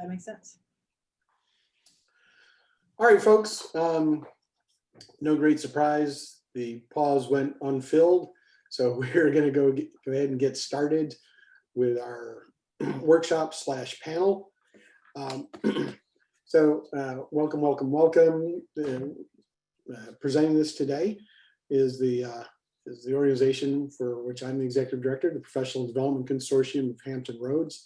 that makes sense. All right, folks. No great surprise. The pause went unfilled. So we're going to go ahead and get started with our workshop / panel. Welcome, welcome, welcome. Presenting this today is the organization for which I'm the executive director, the Professional Development Consortium of Hampton Roads,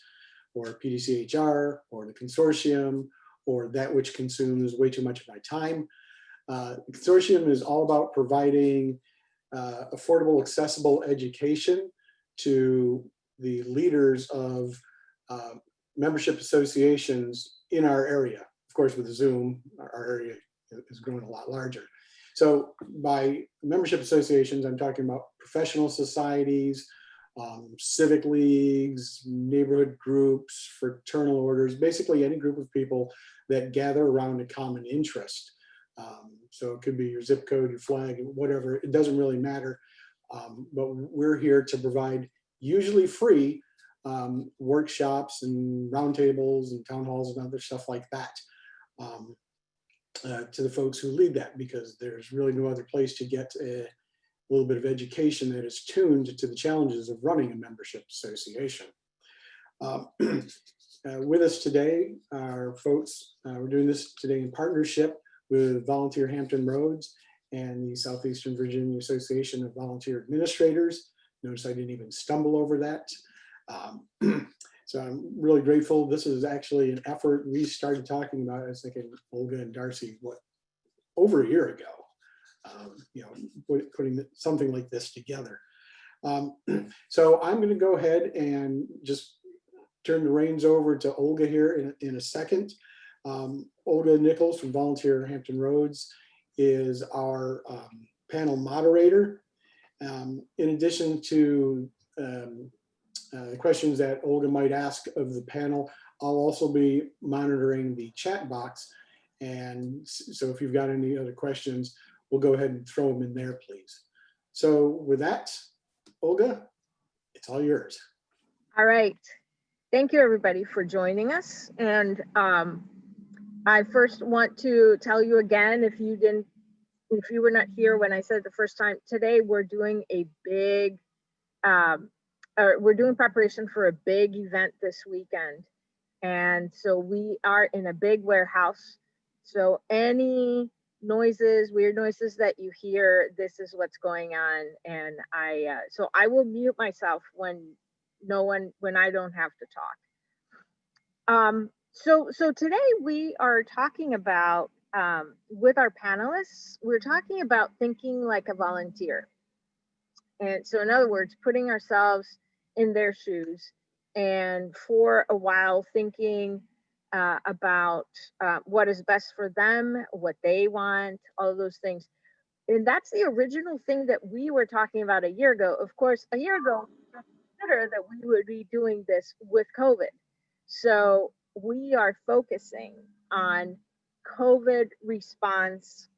or PDCHR, or the Consortium, or that which consumes way too much of my time. The Consortium is all about providing affordable, accessible education to the leaders of membership associations in our area. Of course, with Zoom, our area is growing a lot larger. So by membership associations, I'm talking about professional societies, civic leagues, neighborhood groups, fraternal orders, basically any group of people that gather around a common interest. So it could be your zip code, your flag, whatever, it doesn't really matter. But we're here to provide usually free workshops and roundtables and town halls and other stuff like that to the folks who lead that, because there's really no other place to get a little bit of education that is tuned to the challenges of running a membership association. With us today are folks, we're doing this today in partnership with Volunteer Hampton Roads and the Southeastern Virginia Association of Volunteer Administrators. Notice I didn't even stumble over that. So I'm really grateful. This is actually an effort we started talking about, I was thinking Olga and Darcy, what, over a year ago, putting something like this together. So I'm going to go ahead and just turn the reins over to Olga here in a second. Olga Nichols from Volunteer Hampton Roads is our panel moderator. In addition to the questions that Olga might ask of the panel, I'll also be monitoring the chat box. And so if you've got any other questions, we'll go ahead and throw them in there, please. So with that, Olga, it's all yours. All right. Thank you, everybody, for joining us. And I first want to tell you again, if you were not here when I said it the first time, today we're doing a big, we're doing preparation for a big event this weekend. And so we are in a big warehouse. So any noises, weird noises that you hear, this is what's going on. And so I will mute myself when I don't have to talk. So today we are talking about, with our panelists, we're talking about thinking like a volunteer. And so in other words, putting ourselves in their shoes, and for a while thinking about what is best for them, what they want, all of those things. And that's the original thing that we were talking about a year ago. Of course, a year ago, we considered that we would be doing this with COVID. So we are focusing on COVID response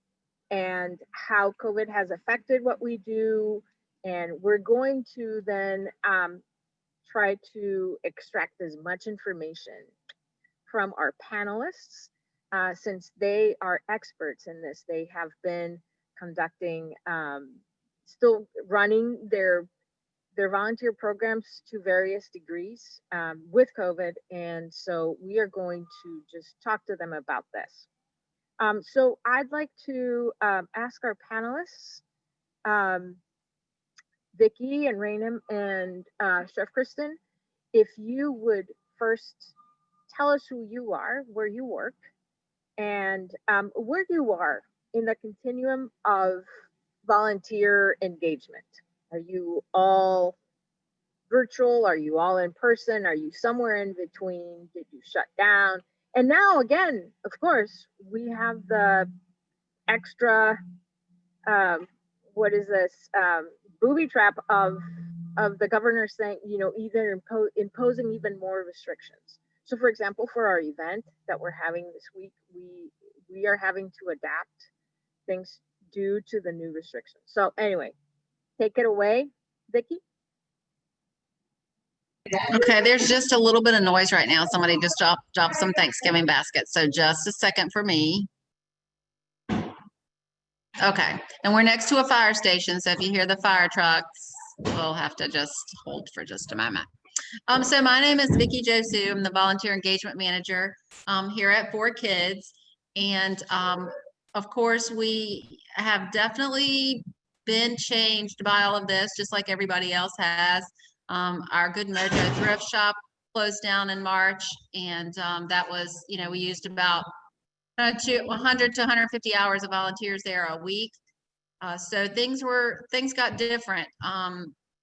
and how COVID has affected what we do. And we're going to then try to extract as much information from our panelists, since they are experts in this. They have been conducting, still running their volunteer programs to various degrees with COVID. And so we are going to just talk to them about this. So I'd like to ask our panelists, Vicki and Raynham and Chef Kristen, if you would first tell us who you are, where you work, and where you are in the continuum of volunteer engagement. Are you all virtual? Are you all in person? Are you somewhere in between? Did you shut down? And now again, of course, we have the extra, what is this, booby trap of the governor saying, either imposing even more restrictions. So for example, for our event that we're having this week, we are having to adapt things due to the new restrictions. So anyway, take it away, Vicki. Okay, there's just a little bit of noise right now. Somebody just dropped some Thanksgiving baskets. So just a second for me. Okay, and we're next to a fire station. So if you hear the fire trucks, we'll have to just hold for just a moment. So my name is Vicki Josu. I'm the volunteer engagement manager here at 4Kids. And of course, we have definitely been changed by all of this, just like everybody else has. Our Good Mojo thrift shop closed down in March, and that was, we used about 100 to 150 hours of volunteers there a week. So things got different.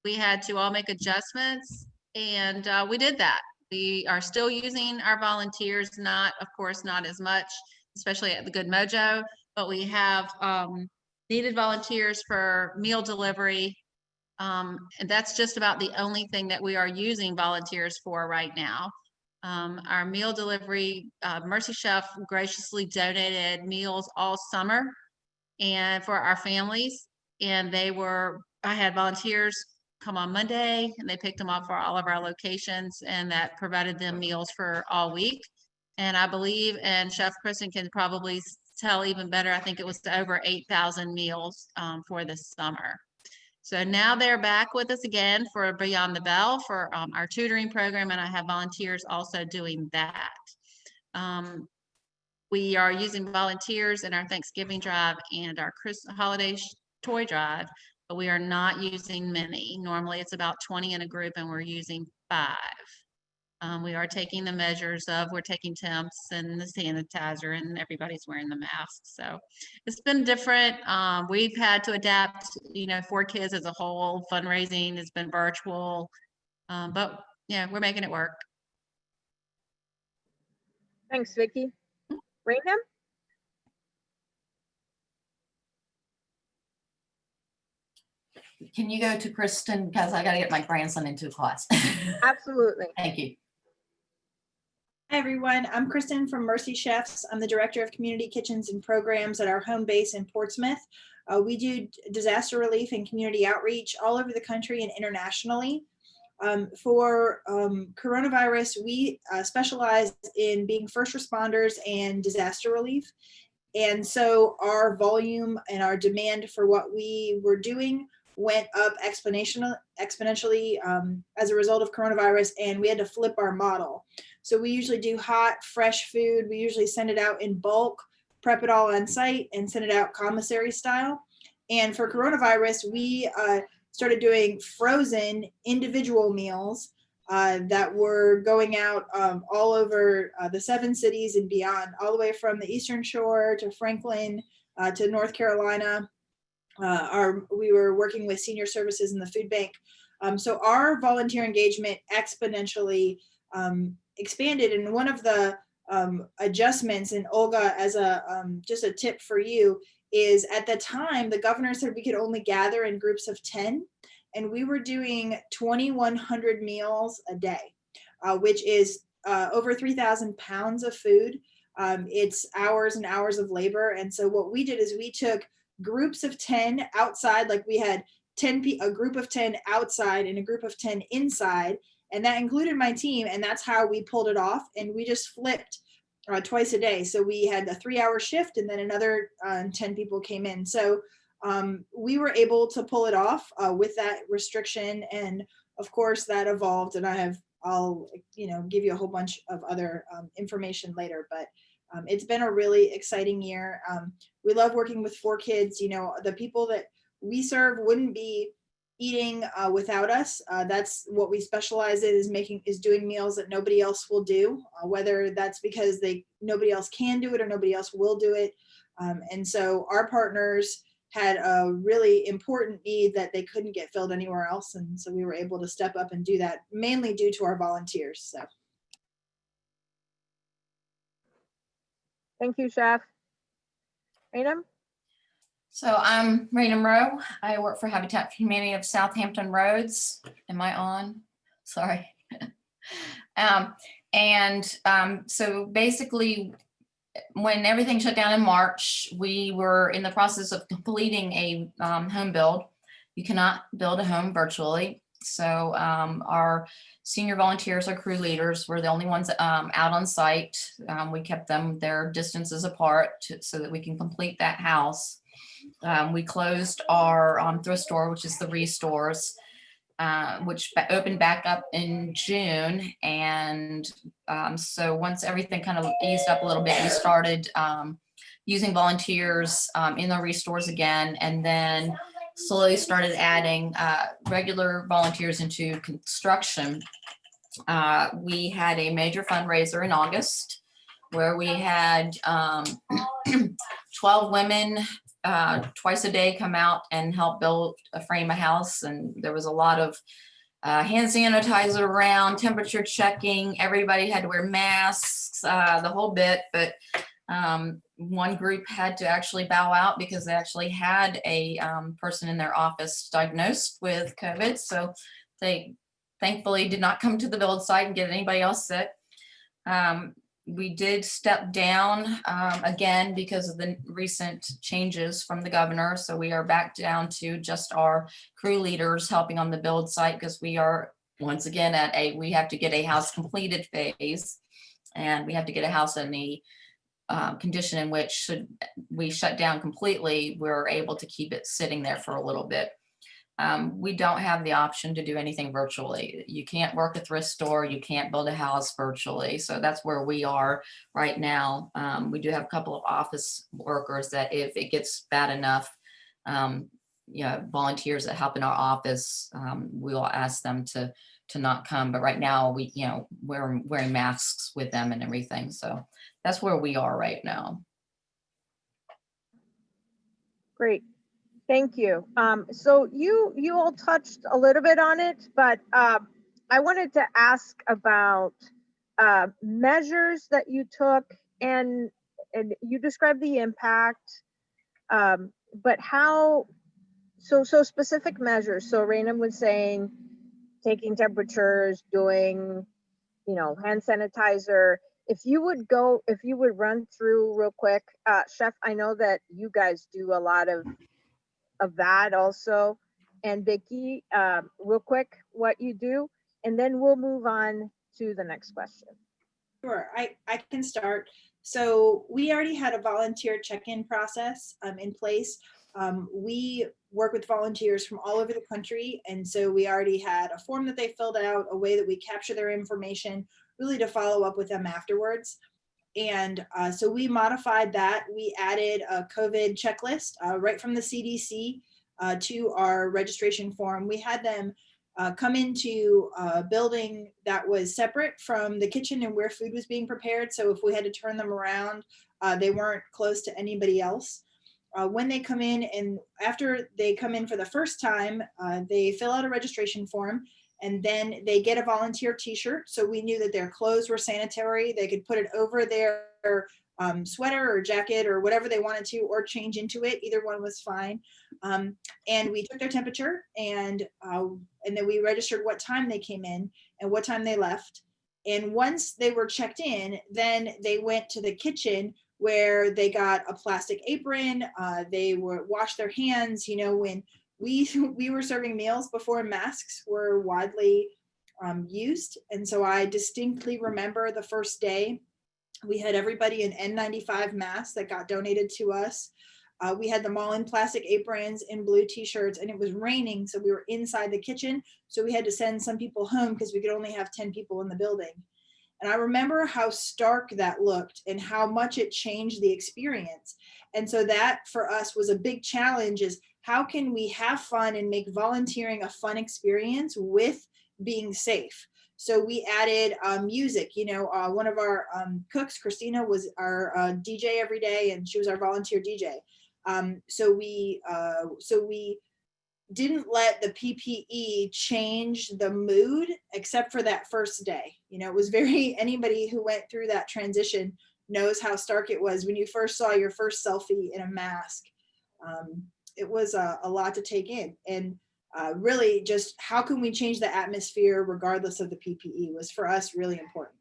We had to all make adjustments, and we did that. We are still using our volunteers, of course, not as much, especially at the Good Mojo, but we have needed volunteers for meal delivery. And that's just about the only thing that we are using volunteers for right now. Our meal delivery, Mercy Chef graciously donated meals all summer and for our families. And I had volunteers come on Monday, and they picked them up for all of our locations, and that provided them meals for all week. And I believe, and Chef Kristen can probably tell even better, I think it was over 8,000 meals for this summer. So now they're back with us again for Beyond the Bell for our tutoring program, and I have volunteers also doing that. We are using volunteers in our Thanksgiving drive and our Christmas holiday toy drive, but we are not using many. Normally it's about 20 in a group, and we're using 5. We are taking the measures we're taking temps and the sanitizer, and everybody's wearing the mask. So it's been different. We've had to adapt, 4Kids as a whole. Fundraising has been virtual, but yeah, we're making it work. Thanks, Vicki. Raymond? Can you go to Kristen, because I got to get my grandson into class. Absolutely. Thank you. Hi, everyone. I'm Kristen from Mercy Chefs. I'm the Director of Community Kitchens and Programs at our home base in Portsmouth. We do disaster relief and community outreach all over the country and internationally. For coronavirus, we specialize in being first responders and disaster relief. And so our volume and our demand for what we were doing went up exponentially as a result of coronavirus, and we had to flip our model. So we usually do hot, fresh food. We usually send it out in bulk, prep it all on site, and send it out commissary style. And for coronavirus, we started doing frozen individual meals that were going out all over the 7 cities and beyond, all the way from the Eastern Shore to Franklin to North Carolina. We were working with senior services in the food bank. So our volunteer engagement exponentially expanded. And one of the adjustments, and Olga, as just a tip for you, is at the time the governor said we could only gather in groups of 10, and we were doing 2,100 meals a day, which is over 3,000 pounds of food. It's hours and hours of labor. And so what we did is we took groups of 10 outside, like we had a group of 10 outside and a group of 10 inside, and that included my team, and that's how we pulled it off. And we just flipped twice a day. So we had a 3-hour shift, and then another 10 people came in. So we were able to pull it off with that restriction. And of course that evolved, and I'll give you a whole bunch of other information later, but it's been a really exciting year. We love working with 4Kids. The people that we serve wouldn't be eating without us. That's what we specialize in, is doing meals that nobody else will do, whether that's because nobody else can do it or nobody else will do it. And so our partners had a really important need that they couldn't get filled anywhere else. And so we were able to step up and do that, mainly due to our volunteers. So. Thank you, Chef. Raymond? So I'm Raymond Rowe. I work for Habitat for Humanity of Southampton Roads. Am I on? Sorry. So basically, when everything shut down in March, we were in the process of completing a home build. You cannot build a home virtually. So our senior volunteers are crew leaders. We're the only ones out on site. We kept them their distances apart so that we can complete that house. We closed our thrift store, which is the Restores, which opened back up in June. And so once everything kind of eased up a little bit, we started using volunteers in the Restores again, and then slowly started adding regular volunteers into construction. We had a major fundraiser in August where we had 12 women twice a day come out and help build a frame of house. And there was a lot of hand sanitizer around, temperature checking. Everybody had to wear masks, the whole bit. But one group had to actually bow out because they actually had a person in their office diagnosed with COVID. So they thankfully did not come to the build site and get anybody else sick. We did step down again because of the recent changes from the governor. So we are back down to just our crew leaders helping on the build site, because we are once again at we have to get a house completed phase, and we have to get a house in the condition in which, should we shut down completely, we're able to keep it sitting there for a little bit. We don't have the option to do anything virtually. You can't work a thrift store, you can't build a house virtually. So that's where we are right now. We do have a couple of office workers that if it gets bad enough, volunteers that help in our office, we'll ask them to not come. But right now we're wearing masks with them and everything. So that's where we are right now. Great. Thank you. So you all touched a little bit on it, but I wanted to ask about measures that you took, and you described the impact, but how, so specific measures. So Raina was saying taking temperatures, doing, hand sanitizer. If you would run through real quick, Chef, I know that you guys do a lot of that also, and Vicki, real quick, what you do, and then we'll move on to the next question. Sure, I can start. So we already had a volunteer check-in process in place. We work with volunteers from all over the country, and so we already had a form that they filled out, a way that we capture their information, really to follow up with them afterwards. And so we modified that. We added a COVID checklist right from the CDC to our registration form. We had them come into a building that was separate from the kitchen and where food was being prepared. So if we had to turn them around, they weren't close to anybody else. When they come in, and after they come in for the first time, they fill out a registration form, and then they get a volunteer t-shirt. So we knew that their clothes were sanitary. They could put it over their sweater or jacket or whatever they wanted to, or change into it. Either one was fine. And we took their temperature, and then we registered what time they came in and what time they left. And once they were checked in, then they went to the kitchen where they got a plastic apron. They were washed their hands. When we were serving meals before, masks were widely used. And so I distinctly remember the first day we had everybody in N95 masks that got donated to us. We had them all in plastic aprons and blue t-shirts, and it was raining. So we were inside the kitchen. So we had to send some people home because we could only have 10 people in the building. And I remember how stark that looked and how much it changed the experience. And so that for us was a big challenge, is how can we have fun and make volunteering a fun experience with being safe? So we added music. One of our cooks, Christina, was our DJ every day, and she was our volunteer DJ. So we didn't let the PPE change the mood, except for that first day. It was anybody who went through that transition knows how stark it was when you first saw your first selfie in a mask. It was a lot to take in, and really just how can we change the atmosphere regardless of the PPE was for us really important.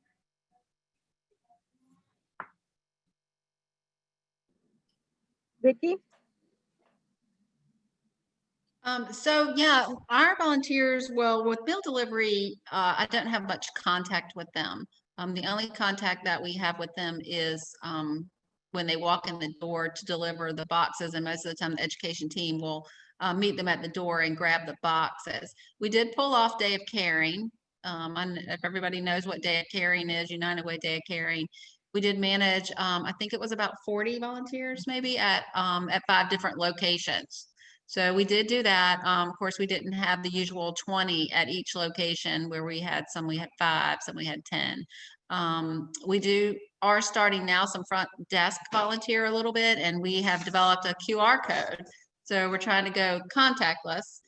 Vicki? So yeah, our volunteers, well, with meal delivery, I don't have much contact with them. The only contact that we have with them is when they walk in the door to deliver the boxes, and most of the time the education team will meet them at the door and grab the boxes. We did pull off Day of Caring. If everybody knows what Day of Caring is, United Way Day of Caring. We did manage, I think it was about 40 volunteers maybe at 5 different locations. So we did do that. Of course, we didn't have the usual 20 at each location where we had 5, some we had 10. We are starting now some front desk volunteer a little bit, and we have developed a QR code. So we're trying to go contactless,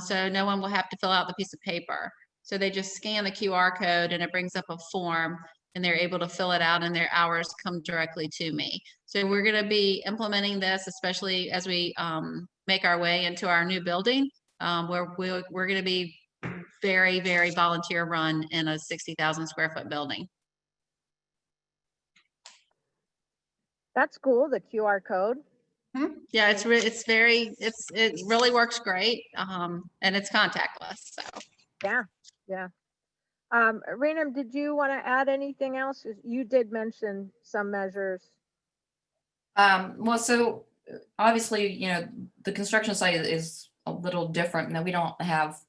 so no one will have to fill out the piece of paper. So they just scan the QR code and it brings up a form, and they're able to fill it out, and their hours come directly to me. So we're going to be implementing this, especially as we make our way into our new building, where we're going to be very, very volunteer run in a 60,000 square foot building. That's cool, the QR code. Yeah, it really works great, and it's contactless. So Yeah. Raynham, did you want to add anything else? You did mention some measures. Well, so obviously, you know, the construction site is a little different. Now, we don't have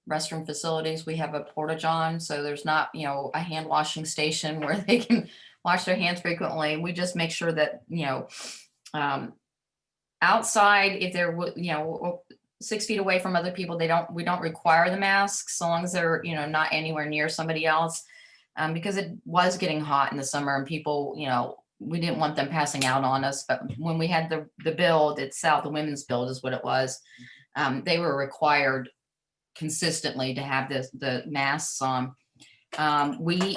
restroom facilities. We have a porta-john, so there's not, you know, a hand washing station where they can wash their hands frequently. We just make sure that, you know, outside, if they're, you know, 6 feet away from other people, we don't require the masks, so long as they're, you know, not anywhere near somebody else, because it was getting hot in the summer and people, you know, we didn't want them passing out on us. But when we had the build itself, the women's build is what it was, they were required consistently to have the masks on. We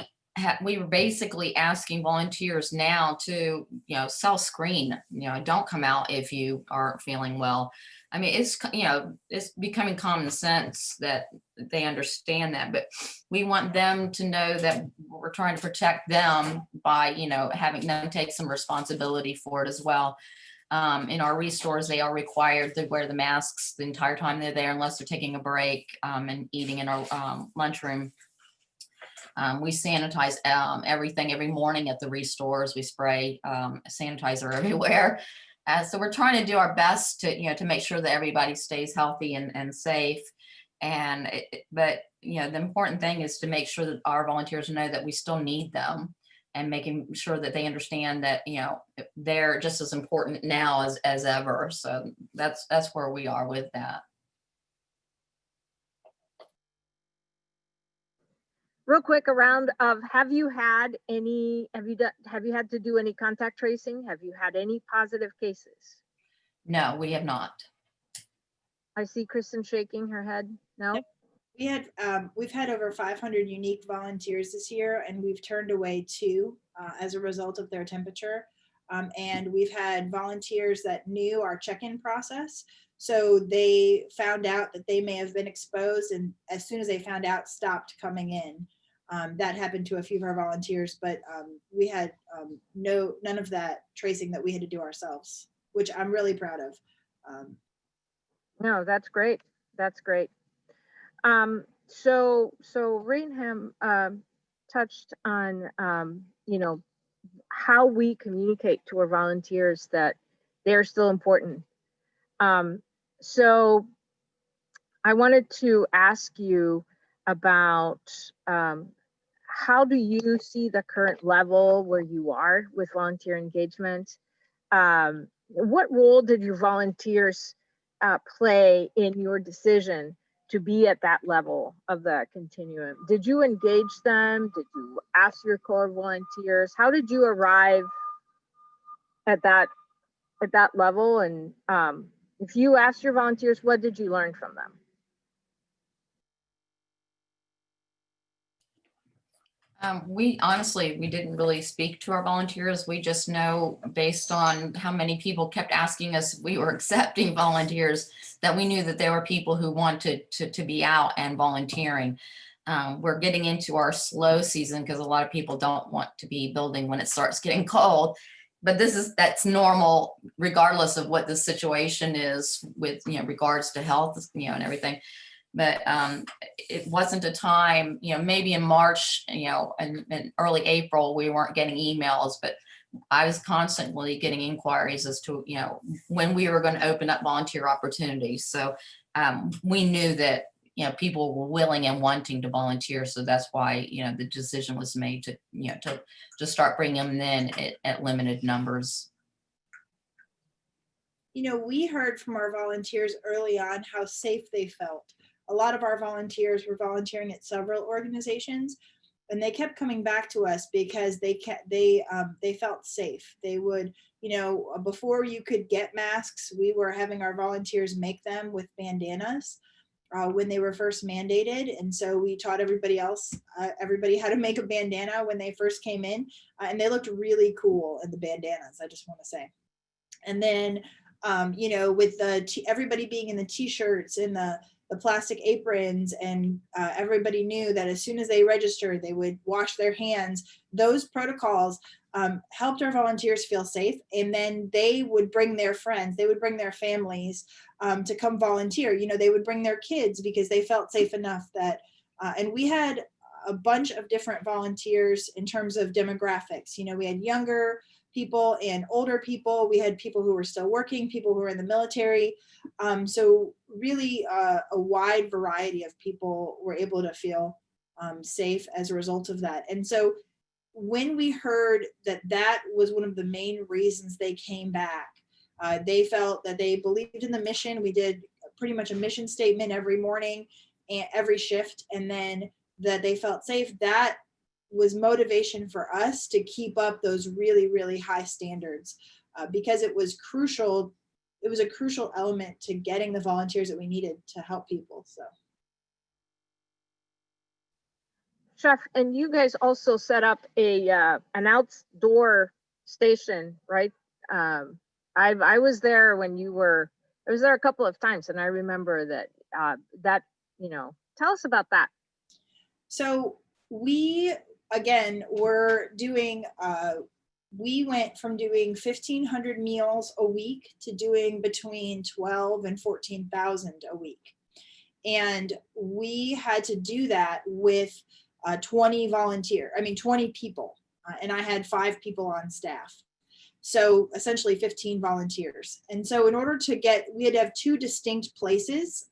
were basically asking volunteers now to, you know, self-screen, you know, don't come out if you aren't feeling well. I mean, it's, you know, it's becoming common sense that they understand that, but we want them to know that we're trying to protect them by, you know, having them take some responsibility for it as well. In our restores, they are required to wear the masks the entire time they're there, unless they're taking a break and eating in our lunchroom. We sanitize everything every morning at the restores. We spray sanitizer everywhere. So we're trying to do our best to, you know, to make sure that everybody stays healthy and safe. But, you know, the important thing is to make sure that our volunteers know that we still need them, and making sure that they understand that, you know, they're just as important now as ever. So that's where we are with that. Real quick, a round of, have you had to do any contact tracing? Have you had any positive cases? No, we have not. I see Kristen shaking her head. No? We've had over 500 unique volunteers this year, and we've turned away 2 as a result of their temperature. And we've had volunteers that knew our check-in process. So they found out that they may have been exposed, and as soon as they found out, stopped coming in. That happened to a few of our volunteers, but we had none of that tracing that we had to do ourselves, which I'm really proud of. No, that's great. That's great. So Raynham touched on, you know, how we communicate to our volunteers that they're still important. So I wanted to ask you about how do you see the current level where you are with volunteer engagement? What role did your volunteers play in your decision to be at that level of the continuum? Did you engage them? Did you ask your core volunteers? How did you arrive at that level? And if you asked your volunteers, what did you learn from them? We didn't really speak to our volunteers. We just know, based on how many people kept asking us if we were accepting volunteers, that we knew that there were people who wanted to be out and volunteering. We're getting into our slow season because a lot of people don't want to be building when it starts getting cold. but that's normal regardless of what the situation is with, regards to health, and everything. But it wasn't a time, maybe in March, and early April, we weren't getting emails, but I was constantly getting inquiries as to, when we were going to open up volunteer opportunities. So we knew that, people were willing and wanting to volunteer. So that's why, the decision was made to, to start bringing them in at limited numbers. We heard from our volunteers early on how safe they felt. A lot of our volunteers were volunteering at several organizations, and they kept coming back to us because they felt safe. They would, before you could get masks, we were having our volunteers make them with bandanas when they were first mandated. And so we taught everybody how to make a bandana when they first came in, and they looked really cool in the bandanas, I just want to say. And then, with everybody being in the t-shirts and the plastic aprons, and everybody knew that as soon as they registered, they would wash their hands. Those protocols helped our volunteers feel safe. And then they would bring their friends, they would bring their families to come volunteer. They would bring their kids because they felt safe enough that, and we had a bunch of different volunteers in terms of demographics. We had younger people and older people. We had people who were still working, people who were in the military. So really a wide variety of people were able to feel safe as a result of that. And so when we heard that was one of the main reasons they came back, they felt that they believed in the mission. We did pretty much a mission statement every morning and every shift, and then that they felt safe. That was motivation for us to keep up those really, really high standards because it was crucial. It was a crucial element to getting the volunteers that we needed to help people. So, Chef, and you guys also set up an outdoor station, right? I was there when you were. I was there a couple of times, and I remember that. Tell us about that. So we were doing. We went from doing 1,500 meals a week to doing between 12 and 14,000 a week. And we had to do that with 20 people. And I had 5 people on staff. So essentially 15 volunteers. And so in order to we had to have 2 distinct places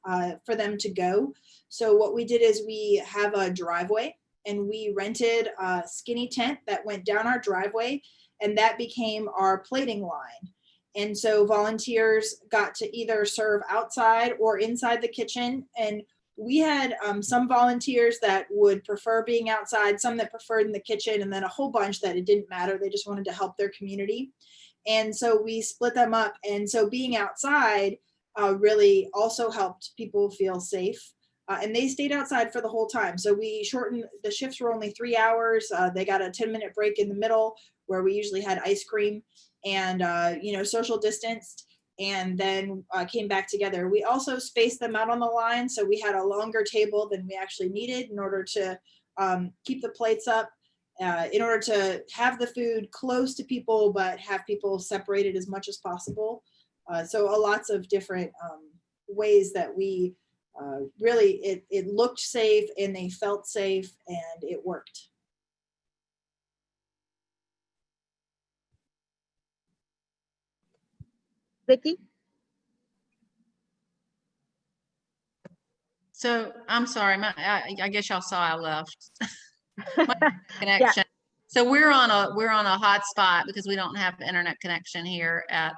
for them to go. So what we did is we have a driveway, and we rented a skinny tent that went down our driveway, and that became our plating line. And so volunteers got to either serve outside or inside the kitchen. And we had some volunteers that would prefer being outside, some that preferred in the kitchen, and then a whole bunch that it didn't matter. They just wanted to help their community. And so we split them up. And so being outside really also helped people feel safe. And they stayed outside for the whole time. So we shortened, the shifts were only 3 hours. They got a 10-minute break in the middle where we usually had ice cream and, social distanced, and then came back together. We also spaced them out on the line. So we had a longer table than we actually needed in order to keep the plates up, in order to have the food close to people, but have people separated as much as possible. So lots of different ways that we really, it looked safe and they felt safe and it worked. Vicki? So I'm sorry, I guess y'all saw I left. My connection. Yeah. So we're on a hot spot because we don't have internet connection here at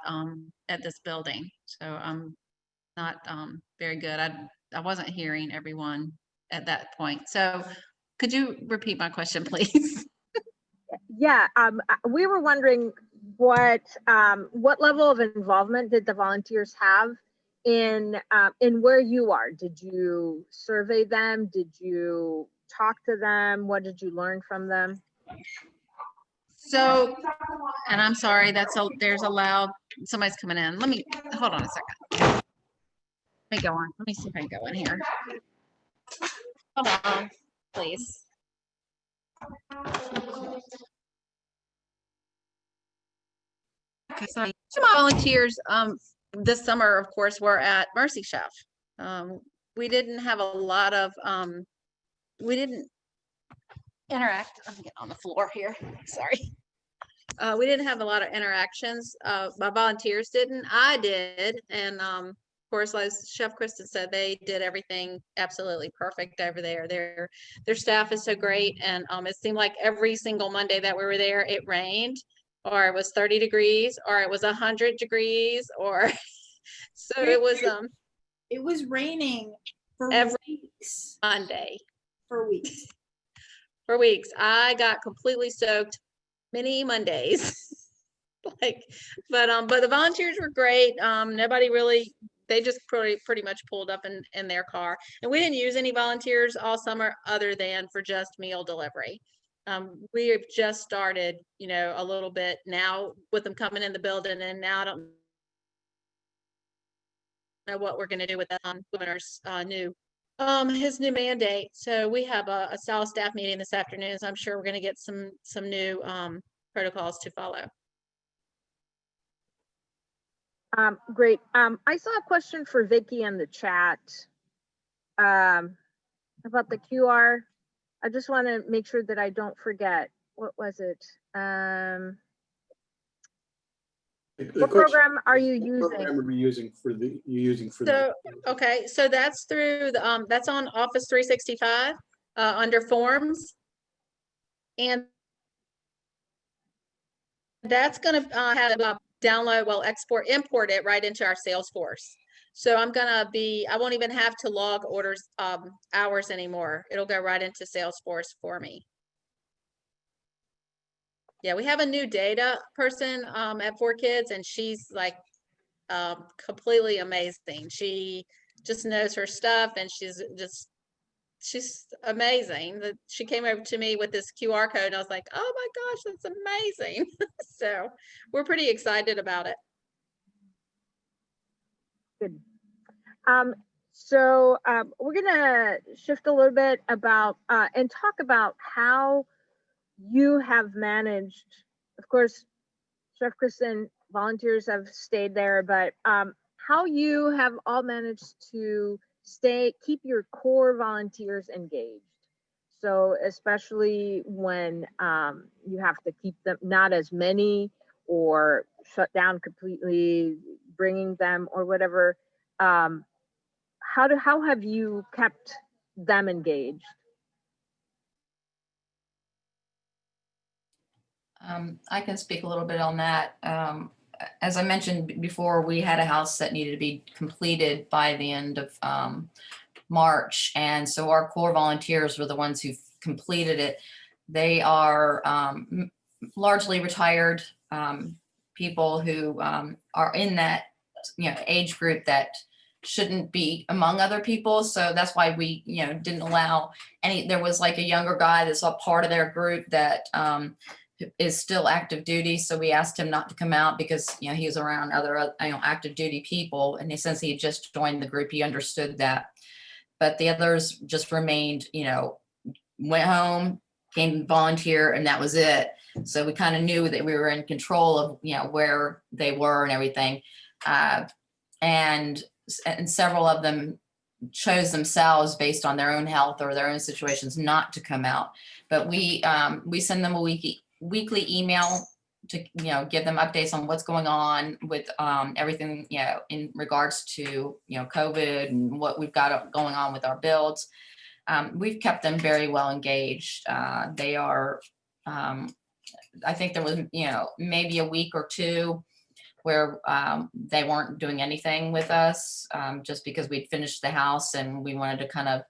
this building. So I'm not very good. I wasn't hearing everyone at that point. So could you repeat my question, please? Yeah, we were wondering what level of involvement did the volunteers have in where you are? Did you survey them? Did you talk to them? What did you learn from them? So, and I'm sorry, there's a loud, somebody's coming in. Hold on a second. Let me go on. Let me see if I can go in here. Hold on, please. Okay, sorry. So my volunteers this summer, of course, were at Mercy Chef. We didn't have a lot of we didn't interact. I'm getting on the floor here. Sorry. We didn't have a lot of interactions. My volunteers didn't. I did, and of course, as Chef Kristen said, they did everything absolutely perfect over there. Their staff is so great, and it seemed like every single Monday that we were there, it rained, or it was 30 degrees, or it was 100 degrees, or so it was It was raining for every weeks. Monday. For weeks. For weeks. I got completely soaked many Mondays. But the volunteers were great. Nobody really, they just pretty much pulled up in their car. And we didn't use any volunteers all summer other than for just meal delivery. We have just started, a little bit now with them coming in the building, and now I don't know what we're going to do with the governor's his new mandate. So we have a solid staff meeting this afternoon. So I'm sure we're going to get some new protocols to follow. Great. I saw a question for Vicky in the chat about the QR. I just want to make sure that I don't forget. What was it? What program are you using? What program are you using for the? Okay, so that's through the that's on Office 365 under Forms, and that's going to have download, import it right into our Salesforce. So I won't even have to log orders hours anymore. It'll go right into Salesforce for me. Yeah, we have a new data person at 4Kids, and she's like completely amazing. She just knows her stuff, and she's amazing. She came over to me with this QR code, and I was like, oh my gosh, that's amazing. So we're pretty excited about it. Good. So we're gonna shift a little bit about and talk about how you have managed. Of course, Chef Kristen, volunteers have stayed there, but how you have all managed to keep your core volunteers engaged. So especially when you have to keep them, not as many, or shut down completely, bringing them or whatever. How have you kept them engaged? I can speak a little bit on that. As I mentioned before, we had a house that needed to be completed by the end of March. And so our core volunteers were the ones who completed it. They are largely retired people who are in that age group that shouldn't be among other people. So that's why we didn't allow any. There was like a younger guy that's a part of their group that is still active duty. So we asked him not to come out because he was around other active duty people, and since he had just joined the group, he understood that. But the others just remained, went home, came to volunteer, and that was it. So we kind of knew that we were in control of where they were and everything. And several of them chose themselves based on their own health or their own situations not to come out. But we send them a weekly email to give them updates on what's going on with everything in regards to COVID and what we've got going on with our builds. We've kept them very well engaged. They are I think there was maybe a week or two where they weren't doing anything with us just because we'd finished the house and we wanted to kind of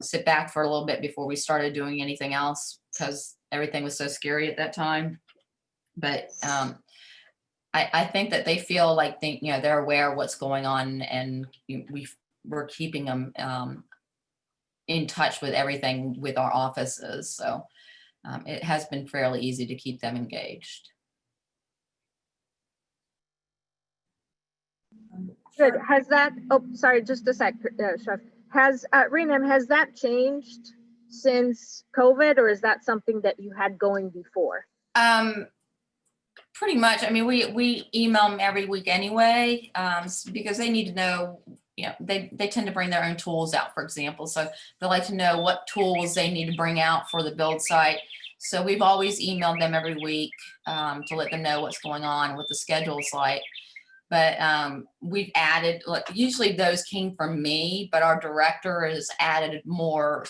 sit back for a little bit before we started doing anything else because everything was so scary at that time. But I think that they feel like they're aware of what's going on, and we're keeping them in touch with everything with our offices. So it has been fairly easy to keep them engaged. Good. Has that, oh, sorry, just a sec, Chef. Raymond, has that changed since COVID, or is that something that you had going before? Pretty much. I mean, we email them every week anyway, because they need to know, you know, they tend to bring their own tools out, for example. So they like to know what tools they need to bring out for the build site. So we've always emailed them every week to let them know what's going on with the schedules like. But we've added, like, usually those came from me, but our director has added more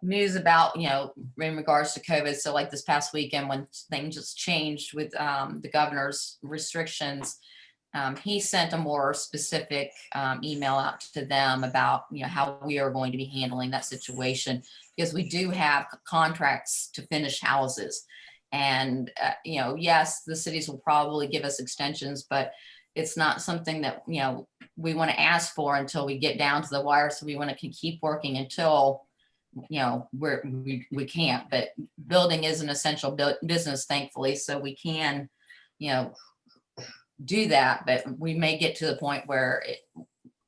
news about, you know, in regards to COVID. So like this past weekend when things just changed with the governor's restrictions, he sent a more specific email out to them about, you know, how we are going to be handling that situation, because we do have contracts to finish houses. And, you know, yes, the cities will probably give us extensions, but it's not something that, you know, we want to ask for until we get down to the wire. So we want to keep working until, you know, we can't. But building is an essential business, thankfully, so we can, you know, do that. But we may get to the point where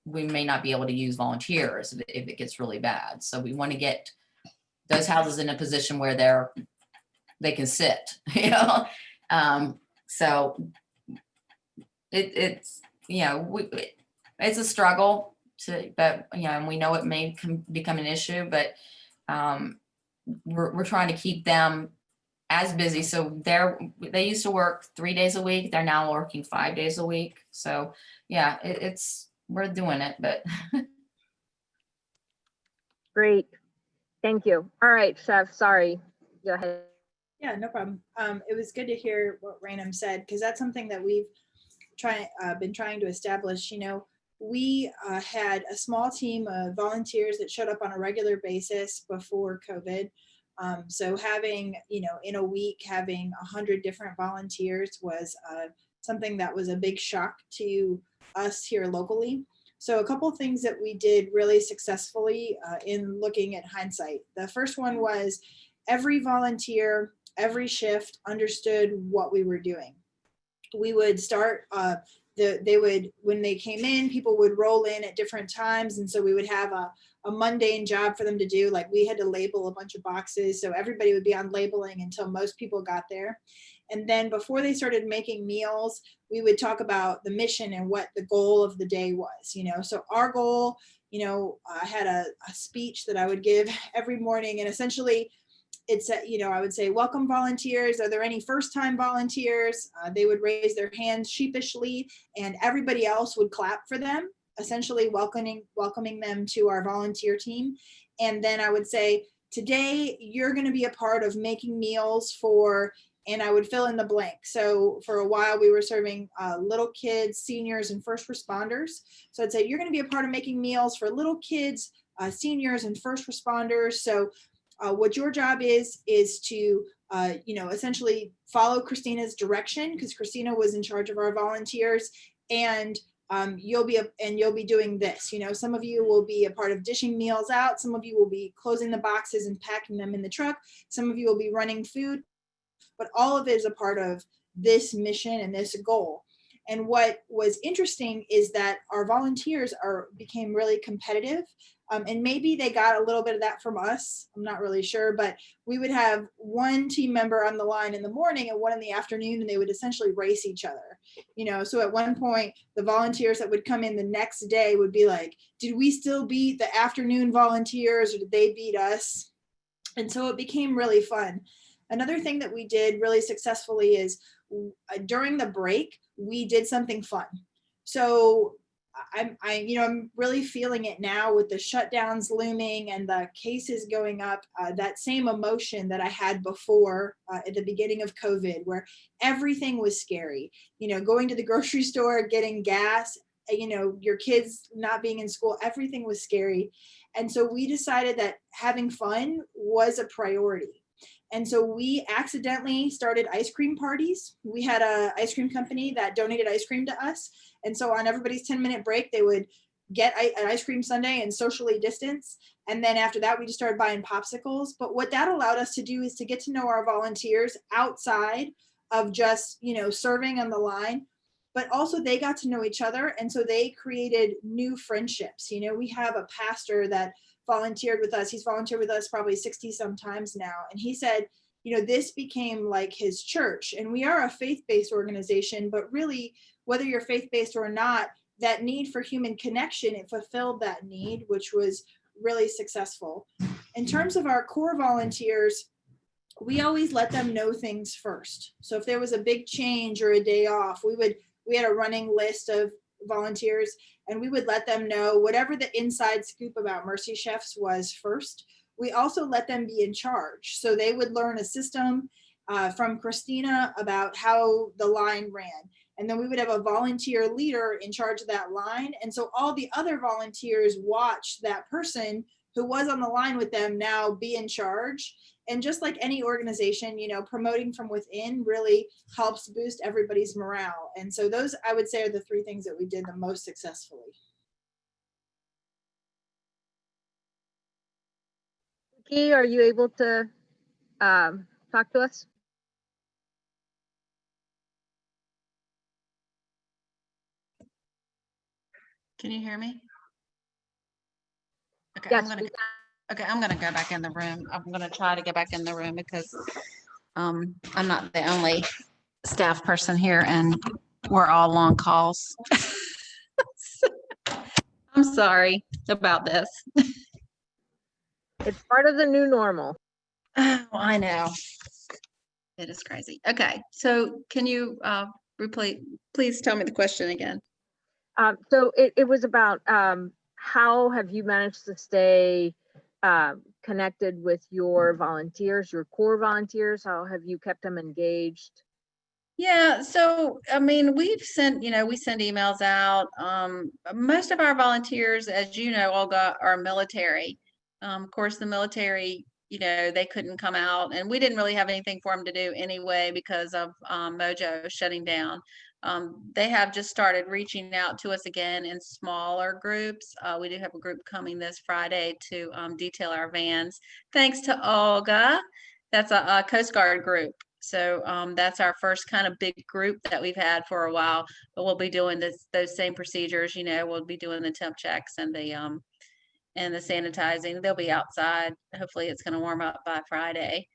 we may not be able to use volunteers if it gets really bad. So we want to get those houses in a position where they can sit, you know. So it's, you know, it's a struggle but, you know, and we know it may become an issue, but we're trying to keep them as busy. So they used to work 3 days a week. They're now working 5 days a week. So yeah, we're doing it, but. Great. Thank you. All right, Chef, sorry. Go ahead. Yeah, no problem. It was good to hear what Raynham said, because that's something that we've been trying to establish. You know, we had a small team of volunteers that showed up on a regular basis before COVID. So having, you know, in a week, having 100 different volunteers was something that was a big shock to us here locally. So a couple of things that we did really successfully in looking at hindsight. The first one was every volunteer, every shift understood what we were doing. We would start, when they came in, people would roll in at different times. And so we would have a mundane job for them to do. Like we had to label a bunch of boxes. So everybody would be on labeling until most people got there. And then before they started making meals, we would talk about the mission and what the goal of the day was, you know. So our goal, you know, I had a speech that I would give every morning, and essentially it's, you know, I would say, welcome volunteers. Are there any first-time volunteers? They would raise their hands sheepishly, and everybody else would clap for them, essentially welcoming them to our volunteer team. And then I would say, today you're going to be a part of making meals for, and I would fill in the blank. So for a while we were serving little kids, seniors, and first responders. So I'd say, you're going to be a part of making meals for little kids, seniors, and first responders. So what your job is to, you know, essentially follow Christina's direction, because Christina was in charge of our volunteers, and you'll be doing this. You know, some of you will be a part of dishing meals out. Some of you will be closing the boxes and packing them in the truck. Some of you will be running food, but all of it is a part of this mission and this goal. And what was interesting is that our volunteers became really competitive. And maybe they got a little bit of that from us. I'm not really sure, but we would have one team member on the line in the morning and one in the afternoon, and they would essentially race each other. You know, so at one point, the volunteers that would come in the next day would be like, did we still beat the afternoon volunteers, or did they beat us? And so it became really fun. Another thing that we did really successfully is during the break, we did something fun. So I'm really feeling it now with the shutdowns looming and the cases going up, that same emotion that I had before at the beginning of COVID, where everything was scary, you know, going to the grocery store, getting gas, you know, your kids not being in school, everything was scary. And so we decided that having fun was a priority. And so we accidentally started ice cream parties. We had an ice cream company that donated ice cream to us. And so on everybody's 10-minute break, they would get an ice cream sundae and socially distance. And then after that, we just started buying popsicles. But what that allowed us to do is to get to know our volunteers outside of just, you know, serving on the line, but also they got to know each other. And so they created new friendships. You know, we have a pastor that volunteered with us. He's volunteered with us probably 60 sometimes now. And he said, this became like his church. And we are a faith-based organization, but really, whether you're faith-based or not, that need for human connection, it fulfilled that need, which was really successful. In terms of our core volunteers, we always let them know things first. So if there was a big change or a day off, we had a running list of volunteers, and we would let them know whatever the inside scoop about Mercy Chefs was first. We also let them be in charge. So they would learn a system from Christina about how the line ran. And then we would have a volunteer leader in charge of that line. And so all the other volunteers watched that person who was on the line with them now be in charge. And just like any organization, promoting from within really helps boost everybody's morale. And so those, I would say, are the three things that we did the most successfully. Vicky, are you able to talk to us? Can you hear me? Okay, Yes. I'm gonna go back in the room. I'm gonna try to get back in the room because I'm not the only staff person here and we're all on calls. I'm sorry about this. It's part of the new normal. Oh, I know. It is crazy. Okay, so can you please tell me the question again? So it was about how have you managed to stay connected with your volunteers, your core volunteers? How have you kept them engaged? Yeah, so I mean, we send emails out. Most of our volunteers, as you know, Olga, are military. Of course, the military, they couldn't come out, and we didn't really have anything for them to do anyway because of Mojo shutting down. They have just started reaching out to us again in smaller groups. We do have a group coming this Friday to detail our vans. Thanks to Olga. That's a Coast Guard group. So that's our first kind of big group that we've had for a while, but we'll be doing those same procedures. We'll be doing the temp checks and the sanitizing. They'll be outside. Hopefully it's going to warm up by Friday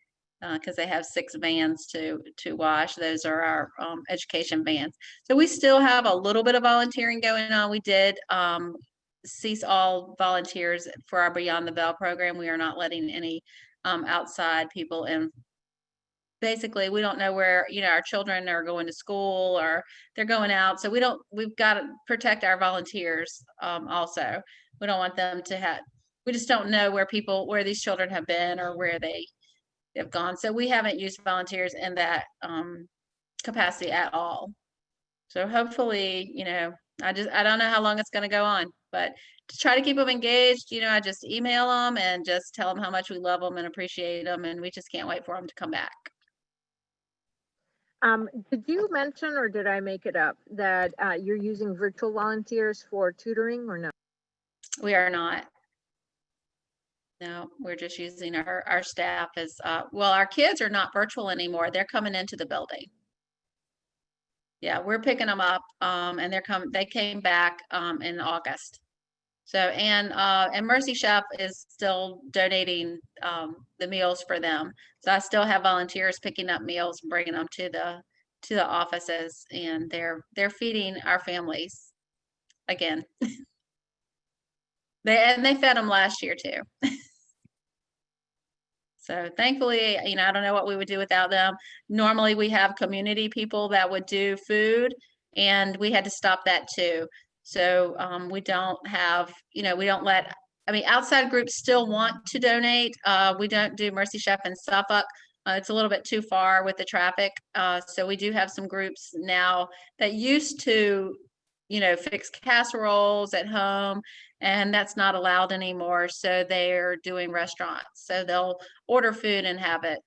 because they have 6 vans to wash. Those are our education vans. So we still have a little bit of volunteering going on. We did cease all volunteers for our Beyond the Bell program. We are not letting any outside people in. Basically, we don't know where, our children are going to school or they're going out. So we've got to protect our volunteers also. We don't want them to we just don't know where these children have been or where they have gone. So we haven't used volunteers in that capacity at all. So hopefully, I don't know how long it's going to go on, but to try to keep them engaged, I just email them and just tell them how much we love them and appreciate them. And we just can't wait for them to come back. Did you mention, or did I make it up, that you're using virtual volunteers for tutoring or no? We are not. No, we're just using our staff as, our kids are not virtual anymore. They're coming into the building. Yeah, we're picking them up and they came back in August. So, and Mercy Chef is still donating the meals for them. So I still have volunteers picking up meals and bringing them to the offices, and they're feeding our families again. They fed them last year too. So thankfully, I don't know what we would do without them. Normally we have community people that would do food, and we had to stop that too. So we don't have, we don't let, outside groups still want to donate. We don't do Mercy Chef in Suffolk. It's a little bit too far with the traffic. So we do have some groups now that used to, fix casseroles at home, and that's not allowed anymore. So they're doing restaurants. So they'll order food and have it,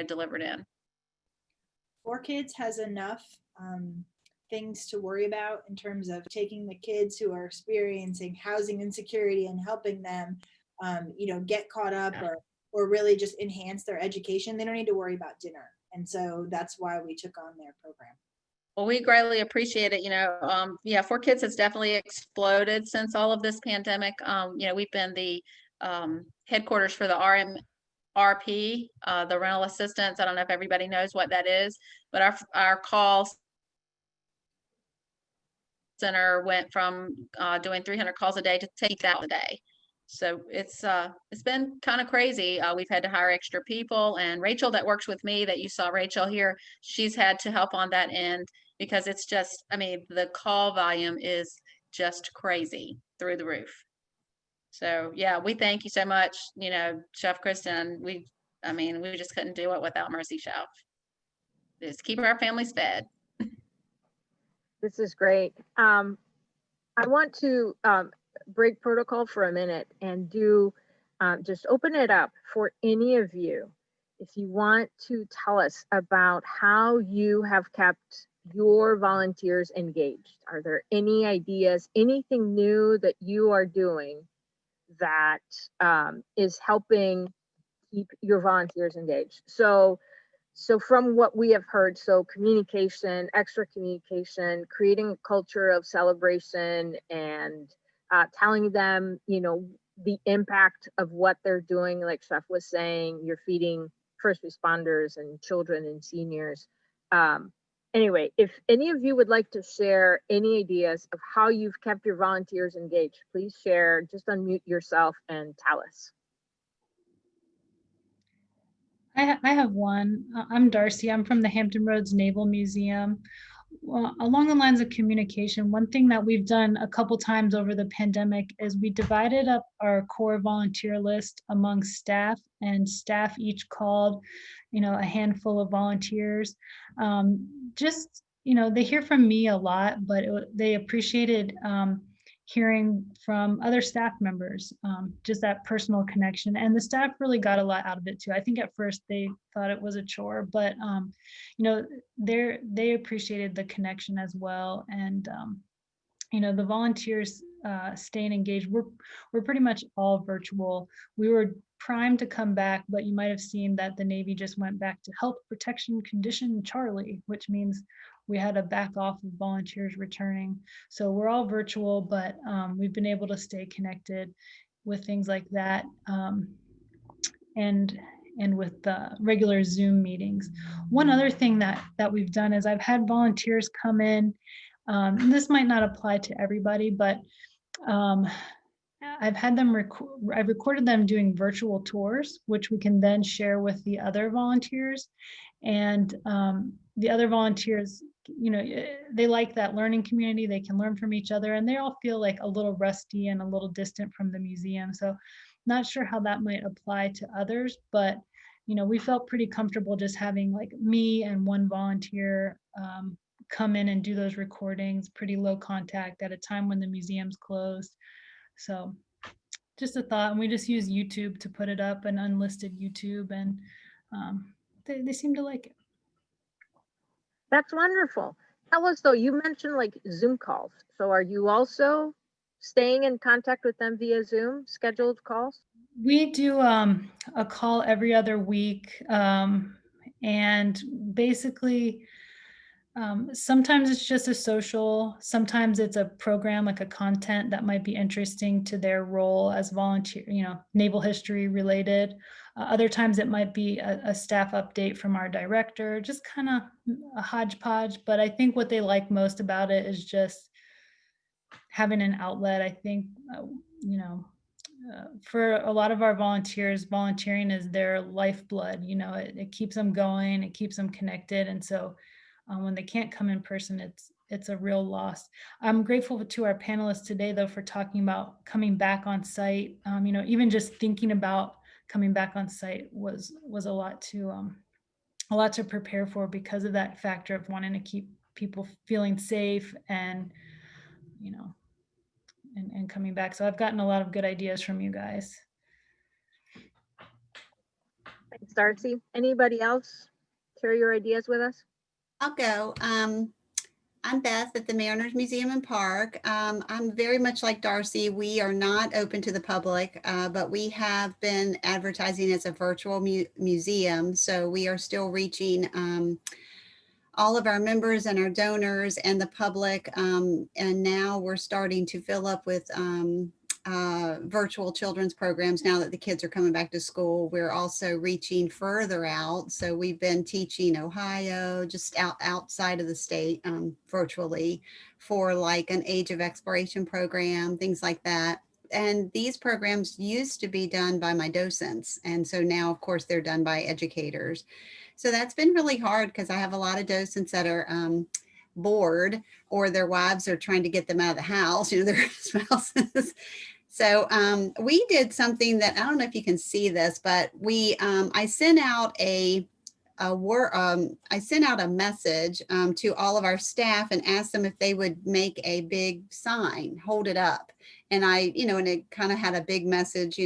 delivered in. 4Kids has enough things to worry about in terms of taking the kids who are experiencing housing insecurity and helping them, get caught up or really just enhance their education. They don't need to worry about dinner. And so that's why we took on their program. Well, we greatly appreciate it. 4Kids has definitely exploded since all of this pandemic. We've been the headquarters for the RP, the rental assistance. I don't know if everybody knows what that is, but our call center went from doing 300 calls a day to take that a day. So it's been kind of crazy. We've had to hire extra people, and Rachel that works with me, that you saw Rachel here, she's had to help on that end because it's just, I mean, the call volume is just crazy through the roof. So yeah, we thank you so much, you know, Chef Kristen. We just couldn't do it without Mercy Chef. Just keep our families fed. This is great. I want to break protocol for a minute and do just open it up for any of you. If you want to tell us about how you have kept your volunteers engaged, are there any ideas, anything new that you are doing that is helping keep your volunteers engaged? So from what we have heard, so communication, extra communication, creating a culture of celebration, and telling them, you know, the impact of what they're doing. Like Chef was saying, you're feeding first responders and children and seniors. Anyway, if any of you would like to share any ideas of how you've kept your volunteers engaged, please share. Just unmute yourself and tell us. I have one. I'm Darcy. I'm from the Hampton Roads Naval Museum. Well, along the lines of communication, one thing that we've done a couple times over the pandemic is we divided up our core volunteer list among staff, and staff each called, you know, a handful of volunteers. Just, you know, they hear from me a lot, but they appreciated hearing from other staff members, just that personal connection. And the staff really got a lot out of it too. I think at first they thought it was a chore, but you know, they appreciated the connection as well. And you know, the volunteers staying engaged, we're pretty much all virtual. We were primed to come back, but you might have seen that the Navy just went back to health protection condition Charlie, which means we had to back off of volunteers returning. So we're all virtual, but we've been able to stay connected with things like that, and with the regular Zoom meetings. One other thing that we've done is I've had volunteers come in. And this might not apply to everybody, but I've had them I've recorded them doing virtual tours, which we can then share with the other volunteers. And the other volunteers, you know, they like that learning community. They can learn from each other, and they all feel like a little rusty and a little distant from the museum. So not sure how that might apply to others, but you know, we felt pretty comfortable just having like me and one volunteer come in and do those recordings, pretty low contact at a time when the museum's closed. So just a thought. And we just use YouTube to put it up, an unlisted YouTube, and they seem to like it. That's wonderful. Tell us though, you mentioned like Zoom calls. So are you also staying in contact with them via Zoom, scheduled calls? We do a call every other week. And basically, sometimes it's just a social, sometimes it's a program, like a content that might be interesting to their role as volunteer, you know, naval history related. Other times it might be a staff update from our director, just kind of a hodgepodge. But I think what they like most about it is just having an outlet. I think, you know, for a lot of our volunteers, volunteering is their lifeblood. You know, it keeps them going, it keeps them connected. And so when they can't come in person, it's a real loss. I'm grateful to our panelists today, though, for talking about coming back on site. You know, even just thinking about coming back on site was a lot to prepare for, because of that factor of wanting to keep people feeling safe and, you know, and coming back. So I've gotten a lot of good ideas from you guys. Thanks, Darcy. Anybody else share your ideas with us? I'll go. I'm Beth at the Mariners Museum and Park. I'm very much like Darcy. We are not open to the public, but we have been advertising as a virtual museum. So we are still reaching all of our members and our donors and the public. And now we're starting to fill up with virtual children's programs now that the kids are coming back to school. We're also reaching further out. So we've been teaching Ohio, just outside of the state, virtually, for like an age of exploration program, things like that. And these programs used to be done by my docents. And so now, of course, they're done by educators. So that's been really hard because I have a lot of docents that are bored, or their wives are trying to get them out of the house, their spouses. So we did something that, I don't know if you can see this, but I sent out a message to all of our staff and asked them if they would make a big sign, hold it up. And and it kind of had a big message,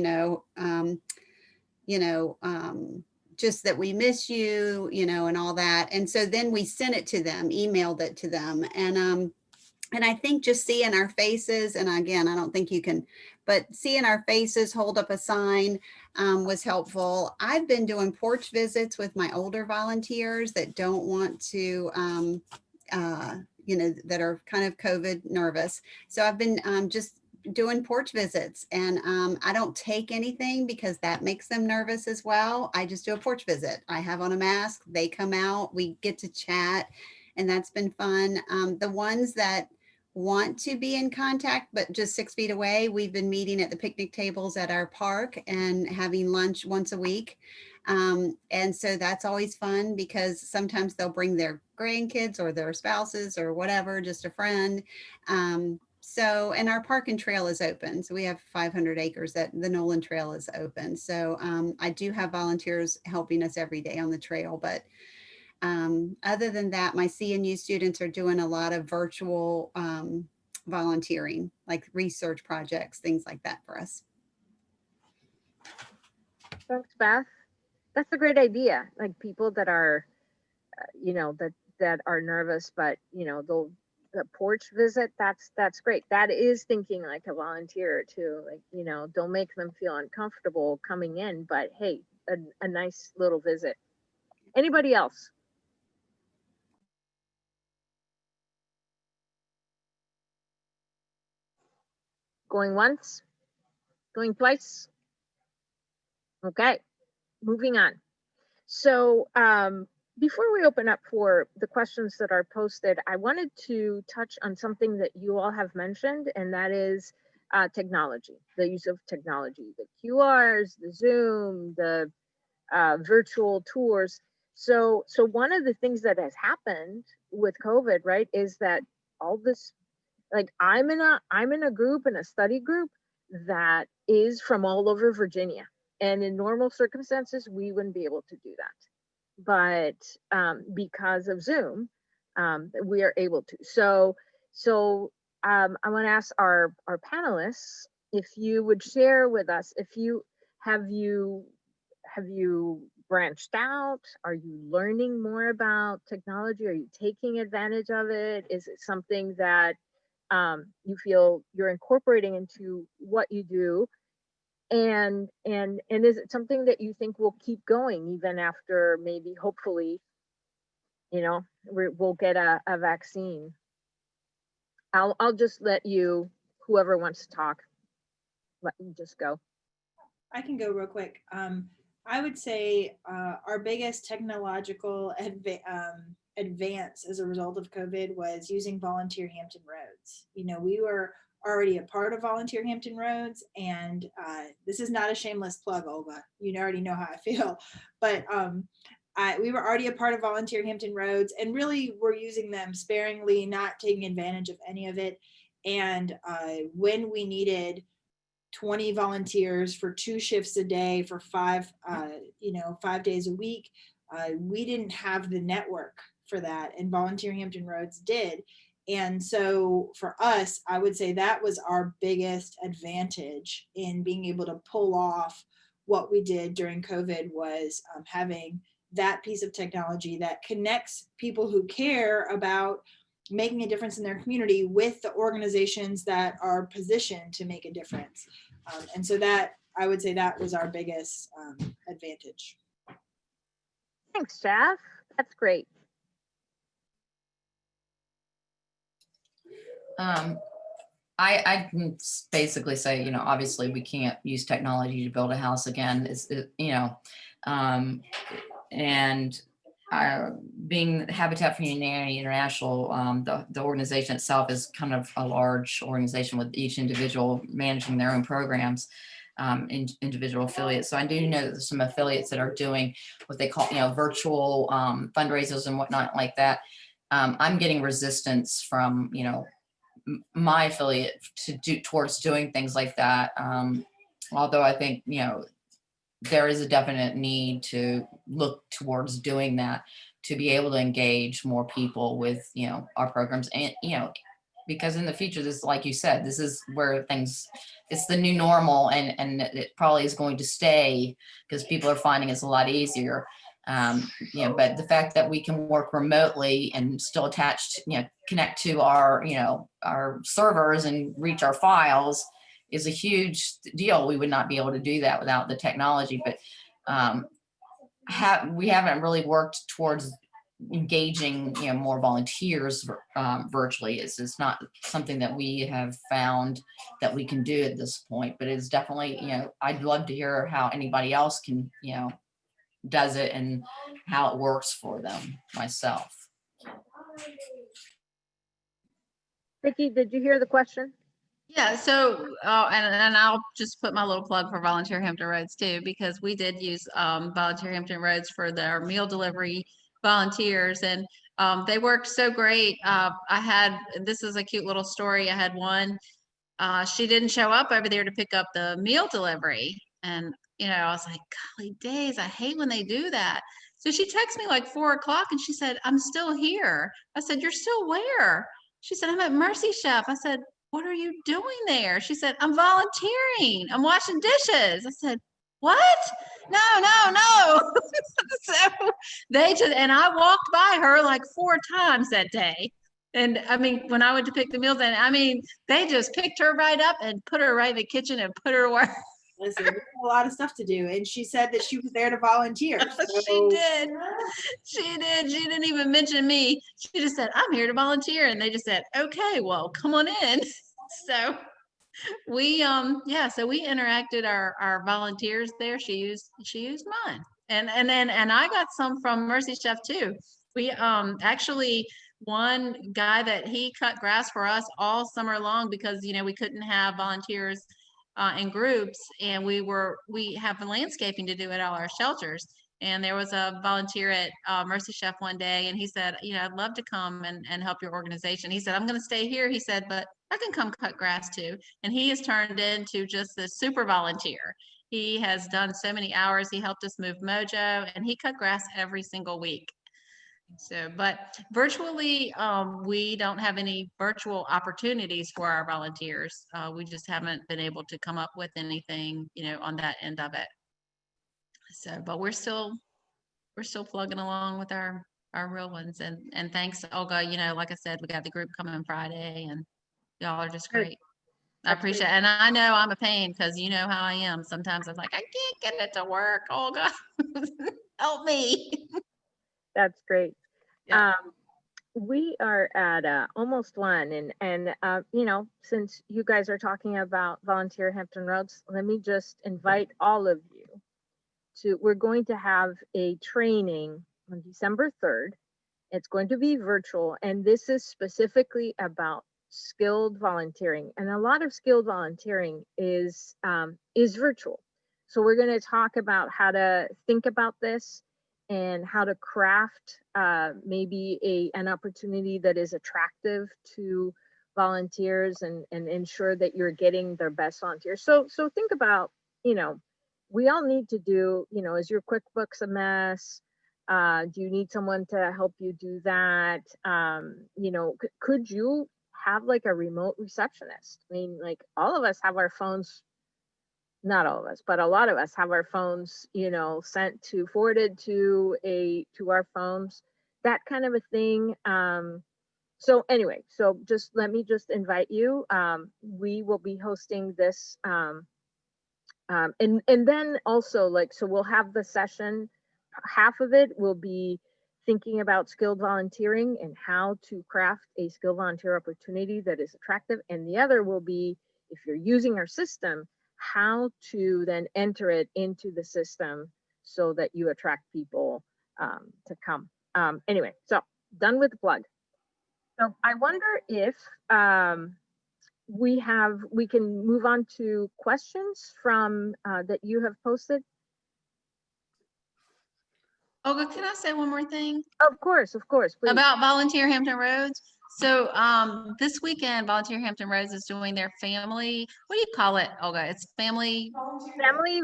just that we miss you, and all that. And so then we sent it to them, emailed it to them. And I think just seeing our faces, and again, I don't think you can, but seeing our faces hold up a sign was helpful. I've been doing porch visits with my older volunteers that don't want to, that are kind of COVID nervous. So I've been just doing porch visits, and I don't take anything because that makes them nervous as well. I just do a porch visit. I have on a mask, they come out, we get to chat, and that's been fun. The ones that want to be in contact but just 6 feet away, we've been meeting at the picnic tables at our park and having lunch once a week. And so that's always fun because sometimes they'll bring their grandkids or their spouses or whatever, just a friend. And our park and trail is open. So we have 500 acres that the Nolan Trail is open. So I do have volunteers helping us every day on the trail, but other than that, my CNU students are doing a lot of virtual volunteering, like research projects, things like that for us. Thanks, Beth. That's a great idea. Like people that are, that are nervous, but the porch visit, that's great. That is thinking like a volunteer too. Like, don't make them feel uncomfortable coming in, but hey, a nice little visit. Anybody else? Going once? Going twice? Okay, moving on. So before we open up for the questions that are posted, I wanted to touch on something that you all have mentioned, and that is technology, the use of technology, the QRs, the Zoom, the virtual tours. So one of the things that has happened with COVID, right, is that all this, like I'm in a group, in a study group that is from all over Virginia. And in normal circumstances, we wouldn't be able to do that. But because of Zoom, we are able to. So I want to ask our panelists if you would share with us, if you have branched out? Are you learning more about technology? Are you taking advantage of it? Is it something that you feel you're incorporating into what you do? And is it something that you think will keep going even after maybe, hopefully, we'll get a vaccine? I'll just let you, whoever wants to talk, let you just go. I can go real quick. I would say our biggest technological advance as a result of COVID was using Volunteer Hampton Roads. We were already a part of Volunteer Hampton Roads, and this is not a shameless plug, Olga. You already know how I feel, but we were already a part of Volunteer Hampton Roads, and really we're using them sparingly, not taking advantage of any of it. And when we needed 20 volunteers for 2 shifts a day for 5 days a week, we didn't have the network for that, and Volunteer Hampton Roads did. And so for us, I would say that was our biggest advantage in being able to pull off what we did during COVID, was having that piece of technology that connects people who care about making a difference in their community with the organizations that are positioned to make a difference. And so that, I would say that was our biggest advantage. Thanks, Jeff. That's great. I can basically say, obviously we can't use technology to build a house again. And being Habitat for Humanity International, the organization itself is kind of a large organization with each individual managing their own programs, individual affiliates. So I do know that there's some affiliates that are doing what they call, virtual fundraisers and whatnot like that. I'm getting resistance from, my affiliate towards doing things like that. Although I think, there is a definite need to look towards doing that, to be able to engage more people with, our programs. And, because in the future, this, like you said, this is where it's the new normal, and it probably is going to stay because people are finding it's a lot easier. But the fact that we can work remotely and still connect to our, our servers and reach our files is a huge deal. We would not be able to do that without the technology, but we haven't really worked towards engaging, more volunteers virtually. It's not something that we have found that we can do at this point, but it's definitely, I'd love to hear how anybody else can, does it and how it works for them myself. Vicki, did you hear the question? Yeah, so, and I'll just put my little plug for Volunteer Hampton Roads too, because we did use Volunteer Hampton Roads for their meal delivery volunteers, and they worked so great. This is a cute little story. I had one, she didn't show up over there to pick up the meal delivery. And, I was like, golly days, I hate when they do that. So she texted me like 4 o'clock and she said, I'm still here. I said, you're still where? She said, I'm at Mercy Chef. I said, what are you doing there? She said, I'm volunteering. I'm washing dishes. I said, what? No. So and I walked by her like 4 times that day. And I mean, when I went to pick the meals in, they just picked her right up and put her right in the kitchen and put her to work. Listen, we have a lot of stuff to do. And she said that she was there to volunteer. She did. She didn't even mention me. She just said, I'm here to volunteer. And they just said, okay, well, come on in. So we, so we interacted our volunteers there. She used mine. And I got some from Mercy Chef too. We, actually, one guy that he cut grass for us all summer long because, we couldn't have volunteers in groups, and we have landscaping to do at all our shelters. And there was a volunteer at Mercy Chef one day, and he said, I'd love to come and help your organization. He said, I'm going to stay here. He said, but I can come cut grass too. And he has turned into just this super volunteer. He has done so many hours. He helped us move Mojo, and he cut grass every single week. So, but virtually, we don't have any virtual opportunities for our volunteers. We just haven't been able to come up with anything, on that end of it. So, but we're still plugging along with our real ones. And thanks to Olga, like I said, we got the group coming Friday, and y'all are just great. I appreciate it. And I know I'm a pain because you know how I am. Sometimes I'm like, I can't get it to work. Olga, help me. That's great. Yeah. We are at almost 1, and since you guys are talking about Volunteer Hampton Roads, let me just invite all of you to. We're going to have a training on December 3rd. It's going to be virtual, and this is specifically about skilled volunteering. And a lot of skilled volunteering is virtual. So we're going to talk about how to think about this and how to craft maybe an opportunity that is attractive to volunteers and ensure that you're getting their best volunteers. So think about, we all need to do, is your QuickBooks a mess? Do you need someone to help you do that? Could you have like a remote receptionist? I mean, like all of us have our phones. Not all of us, but a lot of us have our phones, forwarded to our phones, that kind of a thing. So anyway, let me invite you. We will be hosting this, and then also so we'll have the session. Half of it will be thinking about skilled volunteering and how to craft a skilled volunteer opportunity that is attractive. And the other will be, if you're using our system, how to then enter it into the system so that you attract people to come. Anyway, so done with the plug. So I wonder if we can move on to questions from that you have posted. Olga, can I say one more thing Of course, please. about Volunteer Hampton Roads? So this weekend, Volunteer Hampton Roads is doing their family, what do you call it, Olga? It's family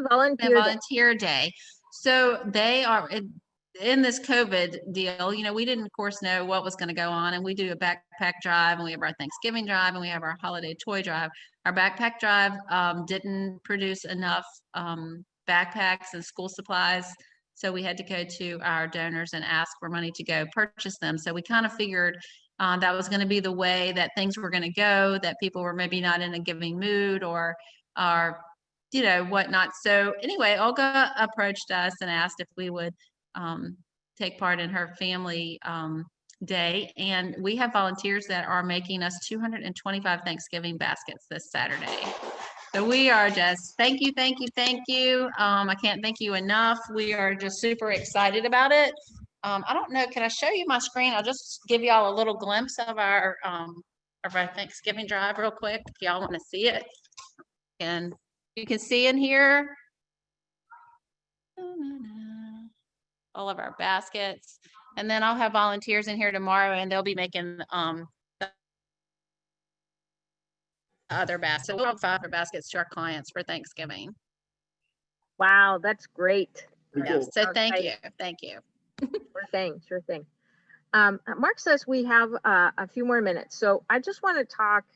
volunteer day. So they are in this COVID deal. You know, we didn't, of course, know what was going to go on, and we do a backpack drive, and we have our Thanksgiving drive, and we have our holiday toy drive. Our backpack drive didn't produce enough backpacks and school supplies. So we had to go to our donors and ask for money to go purchase them. So we kind of figured that was going to be the way that things were going to go, that people were maybe not in a giving mood or you know, whatnot. So anyway, Olga approached us and asked if we would take part in her family day. And we have volunteers that are making us 225 Thanksgiving baskets this Saturday. So we are just, thank you. I can't thank you enough. We are just super excited about it. I don't know, can I show you my screen? I'll just give y'all a little glimpse of our Thanksgiving drive real quick, if y'all want to see it. And you can see in here all of our baskets. And then I'll have volunteers in here tomorrow, and they'll be making other baskets. So we'll have 5 baskets to our clients for Thanksgiving. Wow, that's great. Yeah, Cool. so Okay. thank you. Sure thing. Mark says we have a few more minutes. So I just want to talk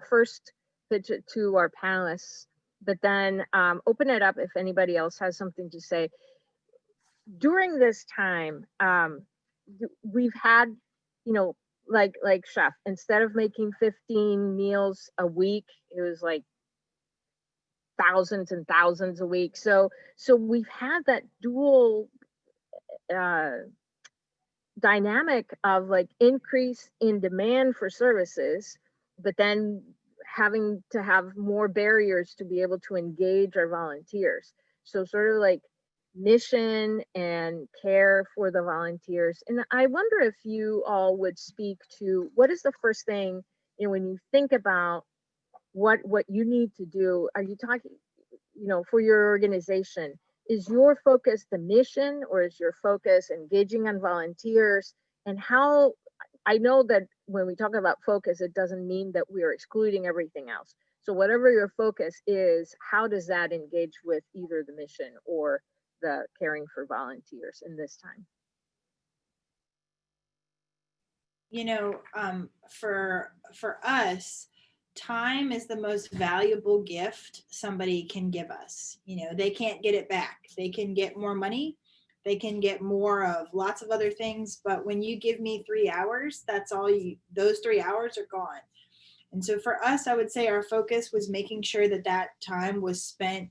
first to our panelists, but then open it up if anybody else has something to say. During this time, we've had, you know, like chef, instead of making 15 meals a week, it was like thousands and thousands a week. So we've had that dual dynamic of like increase in demand for services, but then having to have more barriers to be able to engage our volunteers. So sort of like mission and care for the volunteers. And I wonder if you all would speak to what is the first thing, you know, when you think about what you need to do. Are you talking, you know, for your organization, is your focus the mission, or is your focus engaging on volunteers? And how, I know that when we talk about focus, it doesn't mean that we are excluding everything else. So whatever your focus is, how does that engage with either the mission or the caring for volunteers in this time? You know, for us, time is the most valuable gift somebody can give us. You know, they can't get it back. They can get more money. They can get more of lots of other things. But when you give me 3 hours, that's all those 3 hours are gone. And so for us, I would say our focus was making sure that that time was spent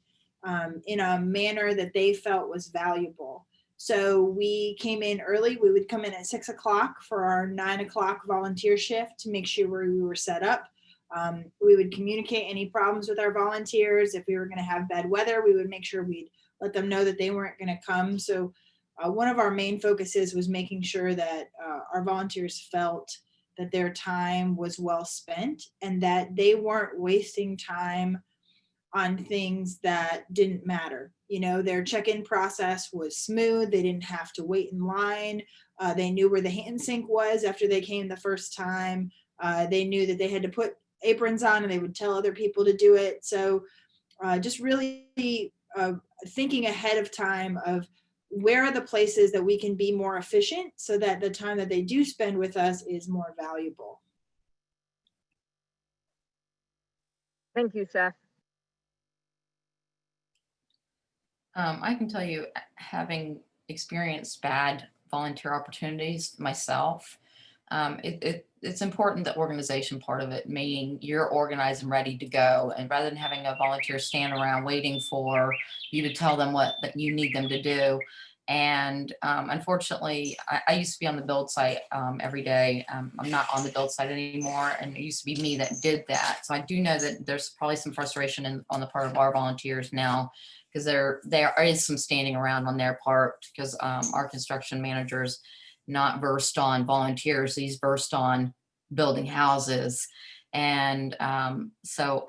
in a manner that they felt was valuable. So we came in early. We would come in at 6 o'clock for our 9 o'clock volunteer shift to make sure we were set up. We would communicate any problems with our volunteers. If we were going to have bad weather, we would make sure we'd let them know that they weren't going to come. So one of our main focuses was making sure that our volunteers felt that their time was well spent and that they weren't wasting time on things that didn't matter. You know, their check-in process was smooth. They didn't have to wait in line. They knew where the hand sink was after they came the first time. They knew that they had to put aprons on, and they would tell other people to do it. So just really thinking ahead of time of where are the places that we can be more efficient so that the time that they do spend with us is more valuable. Thank you, Seth. I can tell you, having experienced bad volunteer opportunities myself, it's important, the organization part of it, meaning you're organized and ready to go. And rather than having a volunteer stand around waiting for you to tell them what that you need them to do, And unfortunately, I used to be on the build site every day. I'm not on the build site anymore, and it used to be me that did that. So I do know that there's probably some frustration on the part of our volunteers now, because there is some standing around on their part, because our construction manager's not versed on volunteers. He's versed on building houses. And so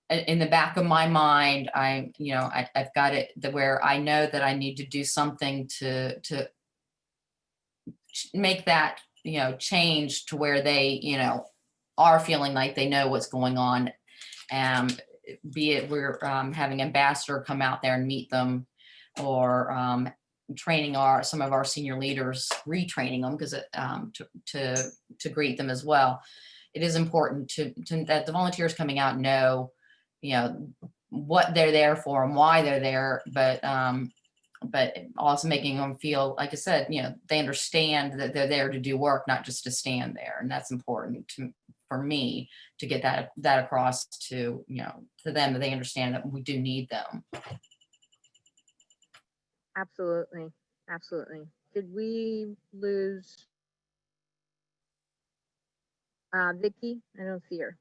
in the back of my mind, I've got it that where I know that I need to do something to make that, change to where they, are feeling like they know what's going on. Be it we're having ambassador come out there and meet them, or training some of our senior leaders, retraining them, because to greet them as well. It is important to that the volunteers coming out know, what they're there for and why they're there, but also making them feel, like I said, they understand that they're there to do work, not just to stand there. And that's important for me to get that across to, to them, that they understand that we do need them. Absolutely. Absolutely. Did we lose Vicky? I don't see her.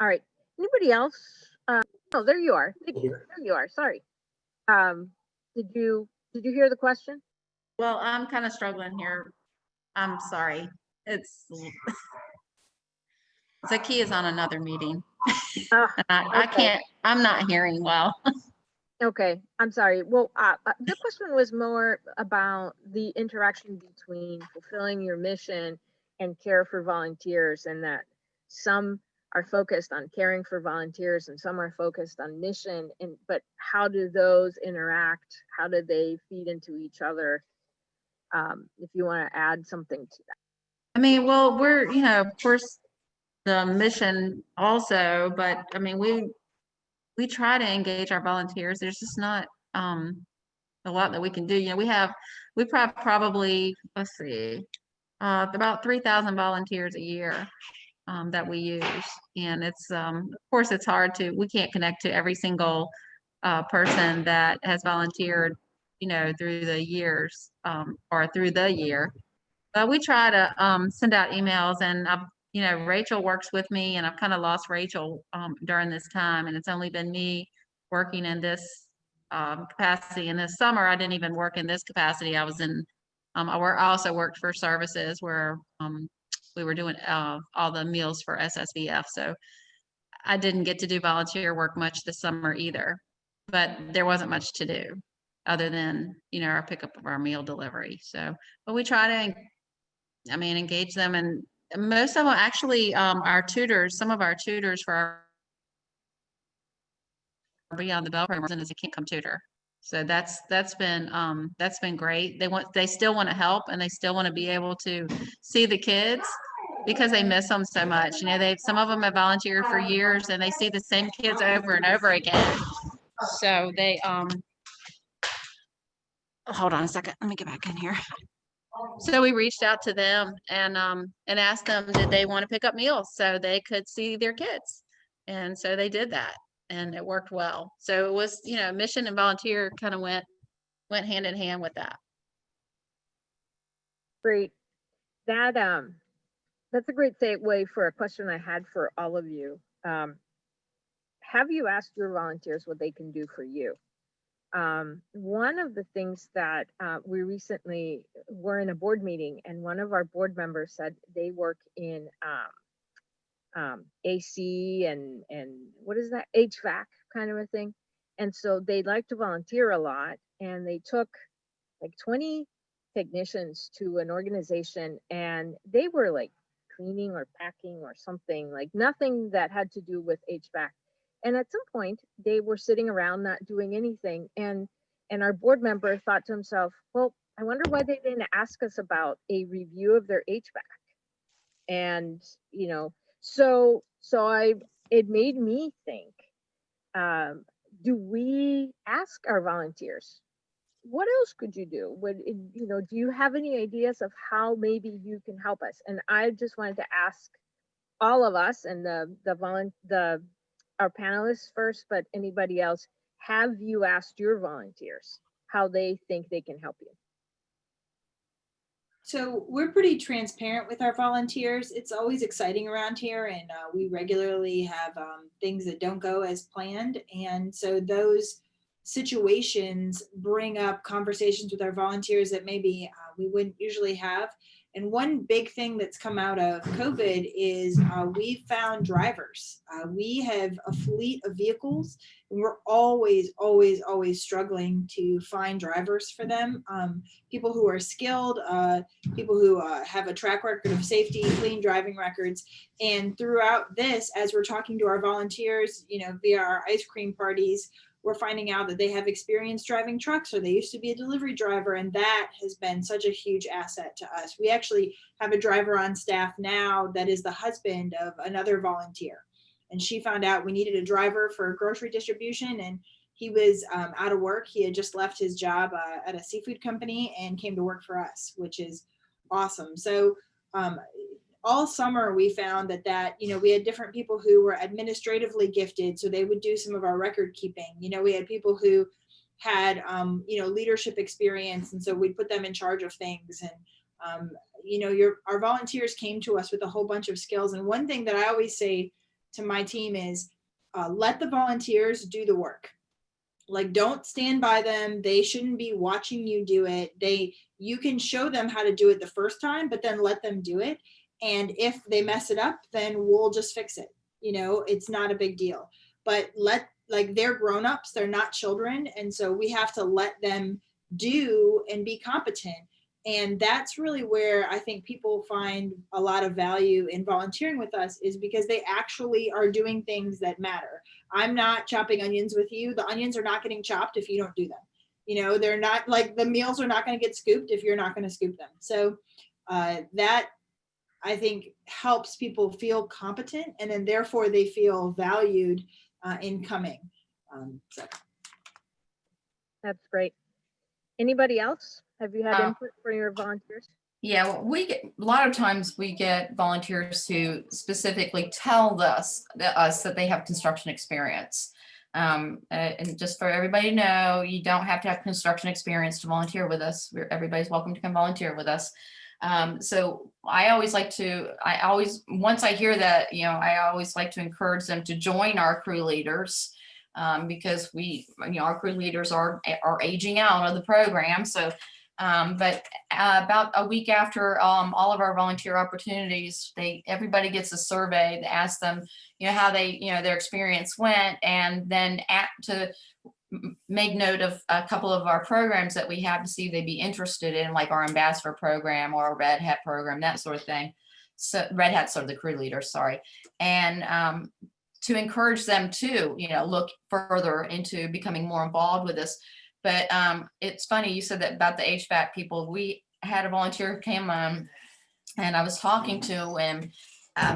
All right. Anybody else? Oh, there you are. Vicky, there you are. Sorry. Did you hear the question? Well, I'm kind of struggling here. I'm sorry. Zaki is on another meeting. Oh, I okay. can't, I'm not hearing well. Okay, I'm sorry. Well, the question was more about the interaction between fulfilling your mission and care for volunteers, and that some are focused on caring for volunteers and some are focused on mission. But how do those interact? How do they feed into each other? If you want to add something to that. I mean, well, we're, of course, the mission also, but I mean, we try to engage our volunteers. There's just not a lot that we can do. We probably, let's see, about 3,000 volunteers a year that we use. And it's, of course, it's hard we can't connect to every single person that has volunteered, through the years or through the year. But we try to send out emails, and Rachel works with me, and I've kind of lost Rachel during this time, and it's only been me working in this capacity. And this summer, I didn't even work in this capacity. I was in, I also worked for services where we were doing all the meals for SSVF. So I didn't get to do volunteer work much this summer either, but there wasn't much to do other than, our pickup of our meal delivery. So, but we try to, engage them, and most of them actually, our tutors, some of our tutors for our Beyond the Bell program is a Can't Come tutor. So that's been great. They still want to help, and they still want to be able to see the kids because they miss them so much. Some of them have volunteered for years, and they see the same kids over and over again. So they hold on a second. Let me get back in here. So we reached out to them and asked them, did they want to pick up meals so they could see their kids? And so they did that, and it worked well. So it was, mission and volunteer kind of went hand in hand with that. Great. That's a great segue for a question I had for all of you. Have you asked your volunteers what they can do for you? One of the things that we recently were in a board meeting, and one of our board members said they work in AC and what is that, HVAC kind of a thing. And so they like to volunteer a lot, and they took like 20 technicians to an organization, and they were like cleaning or packing or something, like nothing that had to do with HVAC. And at some point they were sitting around not doing anything. And our board member thought to himself, well, I wonder why they didn't ask us about a review of their HVAC. And, it made me think, do we ask our volunteers, what else could you do? Do you have any ideas of how maybe you can help us? And I just wanted to ask all of us and our panelists first, but anybody else, have you asked your volunteers how they think they can help you. So we're pretty transparent with our volunteers. It's always exciting around here, and we regularly have things that don't go as planned. And so those situations bring up conversations with our volunteers that maybe we wouldn't usually have. And one big thing that's come out of COVID is we found drivers. We have a fleet of vehicles, and we're always struggling to find drivers for them. People who are skilled, people who have a track record of safety, clean driving records. And throughout this, as we're talking to our volunteers, via our ice cream parties, we're finding out that they have experience driving trucks, or they used to be a delivery driver, and that has been such a huge asset to us. We actually have a driver on staff now that is the husband of another volunteer, and she found out we needed a driver for grocery distribution, and he was out of work. He had just left his job at a seafood company and came to work for us, which is awesome. So all summer we found that we had different people who were administratively gifted, so they would do some of our record keeping. We had people who had leadership experience, and so we'd put them in charge of things. And our volunteers came to us with a whole bunch of skills. And one thing that I always say to my team is let the volunteers do the work. Like, don't stand by them. They shouldn't be watching you do it. You can show them how to do it the first time, but then let them do it. And if they mess it up, then we'll just fix it. It's not a big deal. But they're grown-ups, they're not children. And so we have to let them do and be competent. And that's really where I think people find a lot of value in volunteering with us, is because they actually are doing things that matter. I'm not chopping onions with you. The onions are not getting chopped if you don't do them. They're not the meals are not going to get scooped if you're not going to scoop them. So that, I think, helps people feel competent, and then therefore they feel valued in coming. That's great. Anybody else? Have you had Uh, input for your volunteers? Yeah, well, a lot of times we get volunteers who specifically tell us that they have construction experience. And just for everybody to know, you don't have to have construction experience to volunteer with us. Everybody's welcome to come volunteer with us. So once I hear that, I always like to encourage them to join our crew leaders, because our crew leaders are aging out of the program. So, but about a week after all of our volunteer opportunities, everybody gets a survey that asks them, how their experience went, and then to make note of a couple of our programs that we have to see if they'd be interested in, like our ambassador program or our Red Hat program, that sort of thing. So Red Hat's sort of the crew leader, sorry. And to encourage them to, look further into becoming more involved with us. But it's funny, you said that about the HVAC people. We had a volunteer who came on, and I was talking to him.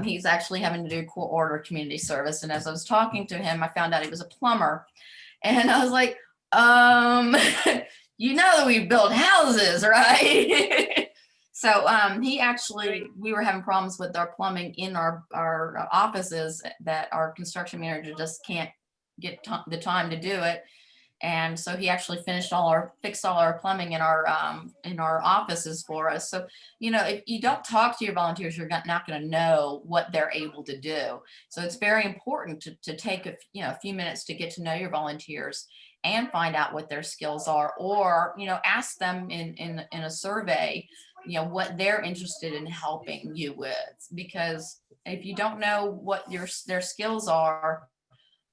He's actually having to do court order community service. And as I was talking to him, I found out he was a plumber. And I was like, you know that we build houses, right? So we were having problems with our plumbing in our offices, that our construction manager just can't get the time to do it. And so he actually fixed all our plumbing in our offices for us. So, if you don't talk to your volunteers, you're not going to know what they're able to do. So it's very important to take a few minutes to get to know your volunteers and find out what their skills are, or, ask them in a survey, what they're interested in helping you with. Because if you don't know what their skills are,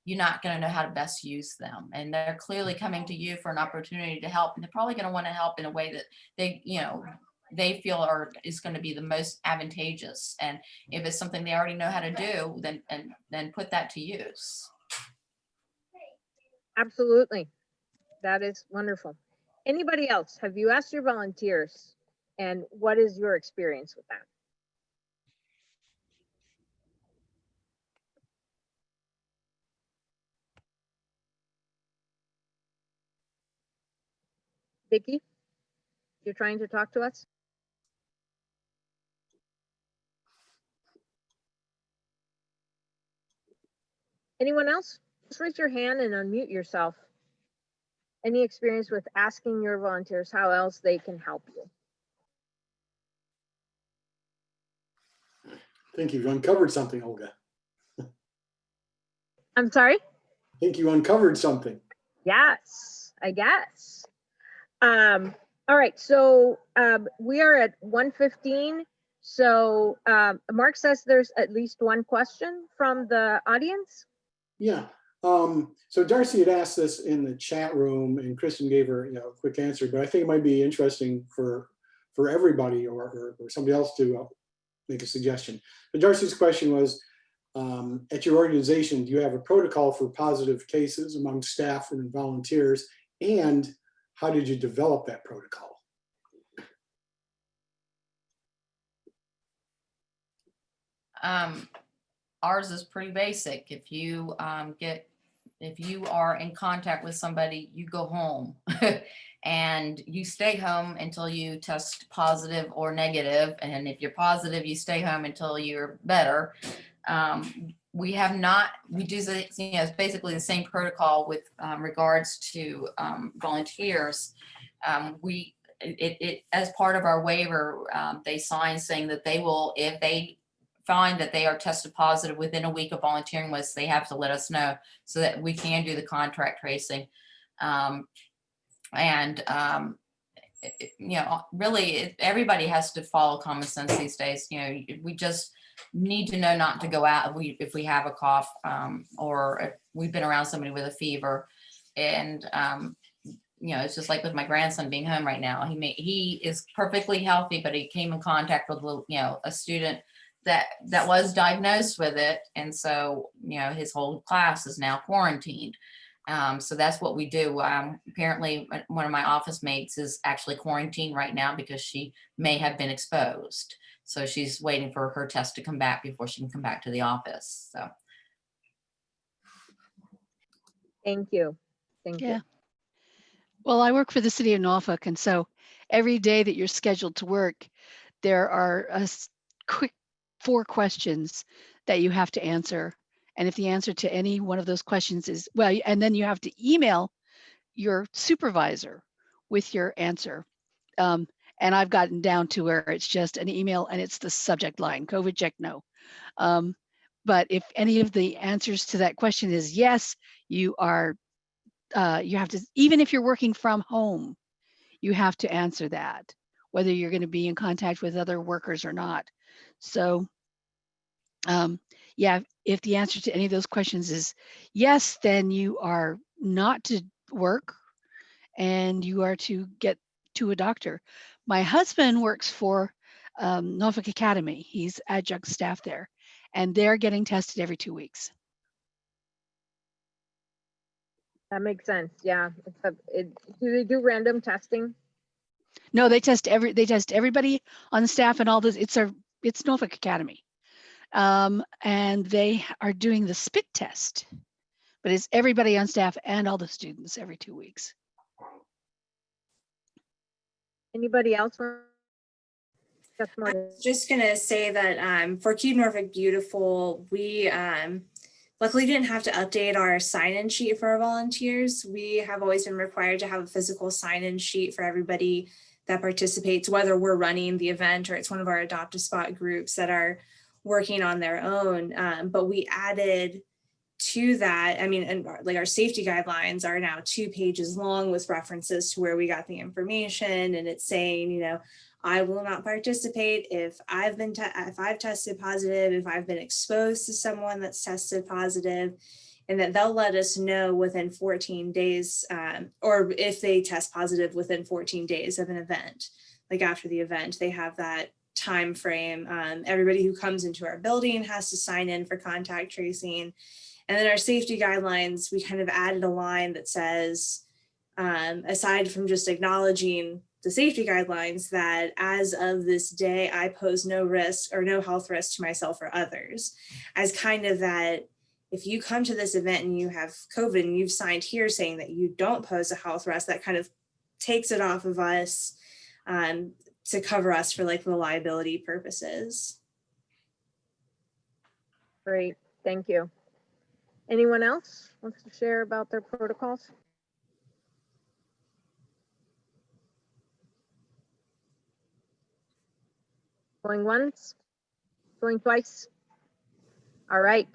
you're not going to know how to best use them. And they're clearly coming to you for an opportunity to help. And they're probably going to want to help in a way that they feel is going to be the most advantageous. And if it's something they already know how to do, then put that to use. Absolutely. That is wonderful. Anybody else? Have you asked your volunteers, and what is your experience with that? Vicki, you're trying to talk to us? Anyone else? Just raise your hand and unmute yourself. any experience with asking your volunteers how else they can help you? I think you've uncovered something, Olga. I'm sorry? I think you uncovered something. Yes, I guess. All right, so we are at 1:15. So Mark says there's at least one question from the audience. Yeah. So Darcy had asked this in the chat room, and Kristen gave her a quick answer, but I think it might be interesting for everybody or somebody else to make a suggestion. But Darcy's question was, at your organization, do you have a protocol for positive cases among staff and volunteers? And how did you develop that protocol? Ours is pretty basic. If you are in contact with somebody, you go home and you stay home until you test positive or negative. And if you're positive, you stay home until you're better. We do the, it's basically the same protocol with regards to volunteers. As part of our waiver, they sign saying that they will, if they find that they are tested positive within a week of volunteering with us, they have to let us know so that we can do the contact tracing. Really everybody has to follow common sense these days. We just need to know not to go out if we have a cough, or if we've been around somebody with a fever. And it's just like with my grandson being home right now. He is perfectly healthy, but he came in contact with a student that was diagnosed with it, and so his whole class is now quarantined. So that's what we do. Apparently one of my office mates is actually quarantined right now because she may have been exposed. So she's waiting for her test to come back before she can come back to the office. So. Thank you. Thank you. Well, I work for the city of Norfolk, and so every day that you're scheduled to work, there are quick 4 questions that you have to answer. And if the answer to any one of those questions is, well, and then you have to email your supervisor with your answer. And I've gotten down to where it's just an email and it's the subject line, COVID check, no. But if any of the answers to that question is yes, you have to, even if you're working from home, you have to answer that, whether you're going to be in contact with other workers or not. So if the answer to any of those questions is yes, then you are not to work and you are to get to a doctor. My husband works for Norfolk Academy. He's adjunct staff there, and they're getting tested every 2 weeks. That makes sense. Yeah. Do they do random testing? No, they test everybody on the staff and all this. It's Norfolk Academy. And they are doing the spit test, but it's everybody on staff and all the students every 2 weeks. Anybody else? Just gonna say that for Keep Norfolk Beautiful, we luckily didn't have to update our sign-in sheet for our volunteers. We have always been required to have a physical sign-in sheet for everybody that participates, whether we're running the event or it's one of our Adopt a Spot groups that are working on their own. But we added to that, and like our safety guidelines are now 2 pages long with references to where we got the information, and it's saying, I will not participate if I've tested positive, if I've been exposed to someone that's tested positive, and that they'll let us know within 14 days, or if they test positive within 14 days of an event. Like after the event, they have that time frame. Everybody who comes into our building has to sign in for contact tracing. And then our safety guidelines, we kind of added a line that says, aside from just acknowledging the safety guidelines, that as of this day, I pose no risk or no health risk to myself or others, as kind of that if you come to this event and you have COVID and you've signed here saying that you don't pose a health risk, that kind of takes it off of us to cover us for like the liability purposes. Great, thank you. Anyone else wants to share about their protocols? Going once, going twice. All right.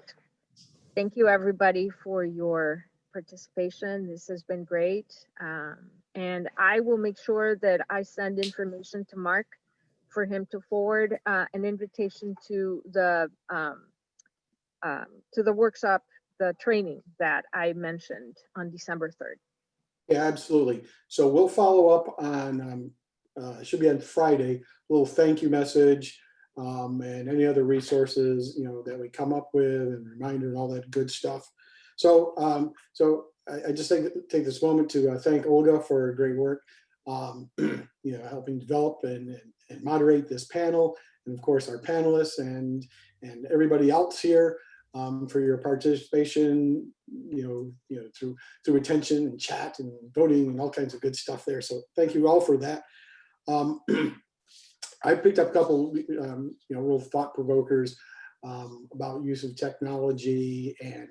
Thank you, everybody, for your participation. This has been great. And I will make sure that I send information to Mark for him to forward an invitation to the workshop, the training that I mentioned on December 3rd. Yeah, absolutely. So we'll follow up on, should be on Friday, a little thank you message, and any other resources, that we come up with, and reminder and all that good stuff. So, I just take this moment to thank Olga for her great work, helping develop and moderate this panel, and of course our panelists and everybody else here for your participation, through attention and chat and voting and all kinds of good stuff there. So thank you all for that. I picked up a couple, real thought provokers about use of technology and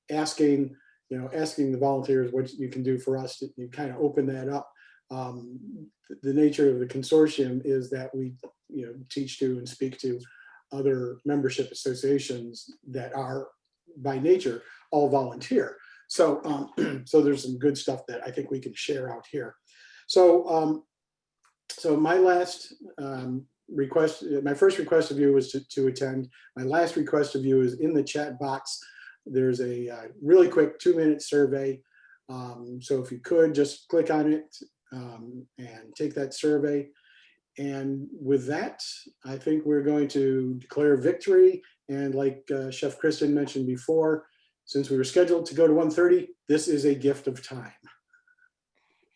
asking the volunteers what you can do for us to kind of open that up. The nature of the consortium is that we, teach to and speak to other membership associations that are by nature all volunteer. So, so there's some good stuff that I think we can share out here. So, so my last request, my first request of you was to attend. My last request of you is in the chat box. There's a really quick 2-minute survey. So if you could just click on it and take that survey. And with that, I think we're going to declare victory. And like Chef Kristen mentioned before, since we were scheduled to go to 1:30, this is a gift of time.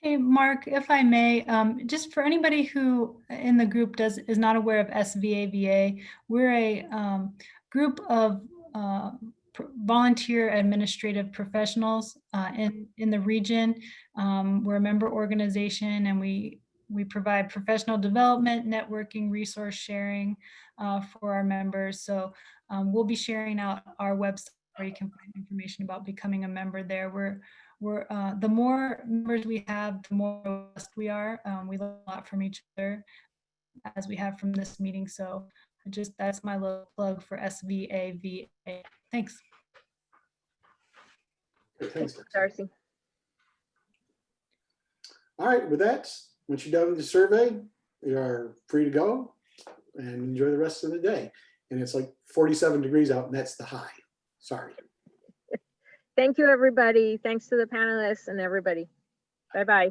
Hey, Mark, if I may, just for anybody who in the group is not aware of SVAVA, we're a group of volunteer administrative professionals in the region. We're a member organization, and we provide professional development, networking, resource sharing for our members. So we'll be sharing out our website where you can find information about becoming a member there. We're the more members we have, the more robust we are. We learn a lot from each other, as we have from this meeting. So that's my little plug for SVAVA. Thanks. Thanks, Darcy. All right, with that, once you're done with the survey, you are free to go and enjoy the rest of the day. And it's like 47 degrees out, and that's the high. Sorry. Thank you, everybody. Thanks to the panelists and everybody. Bye-bye.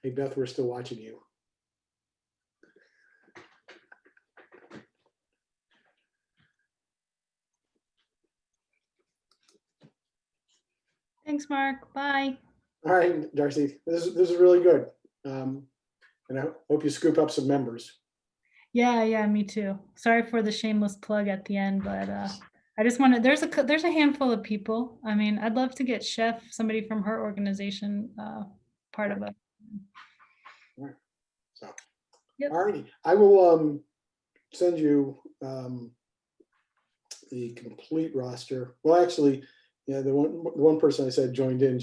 Hey, Beth, we're still watching you. Thanks, Mark. Bye. All right, Darcy, this is really good. And I hope you scoop up some members. Yeah, me too. Sorry for the shameless plug at the end, but I just wanted, there's a handful of people. I mean, I'd love to get Chef, somebody from her organization, part of it. All right. So, Yep. all righty. I will send you the complete roster. Well, actually, yeah, the one person I said joined in,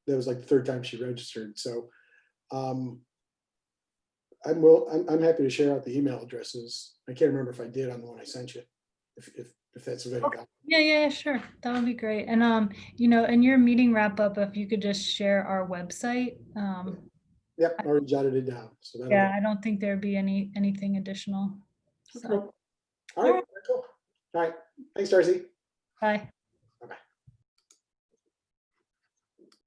that was like the 3rd time she registered. So I'm happy to share out the email addresses. I can't remember if I did on the one I sent you, if that's available. Okay. Yeah, sure. That would be great. And in your meeting wrap up, if you could just share our website. Yep, I already jotted it down. So Yeah, I don't think there'd be anything additional. So. All right, cool. All right, thanks, Darcy. Bye.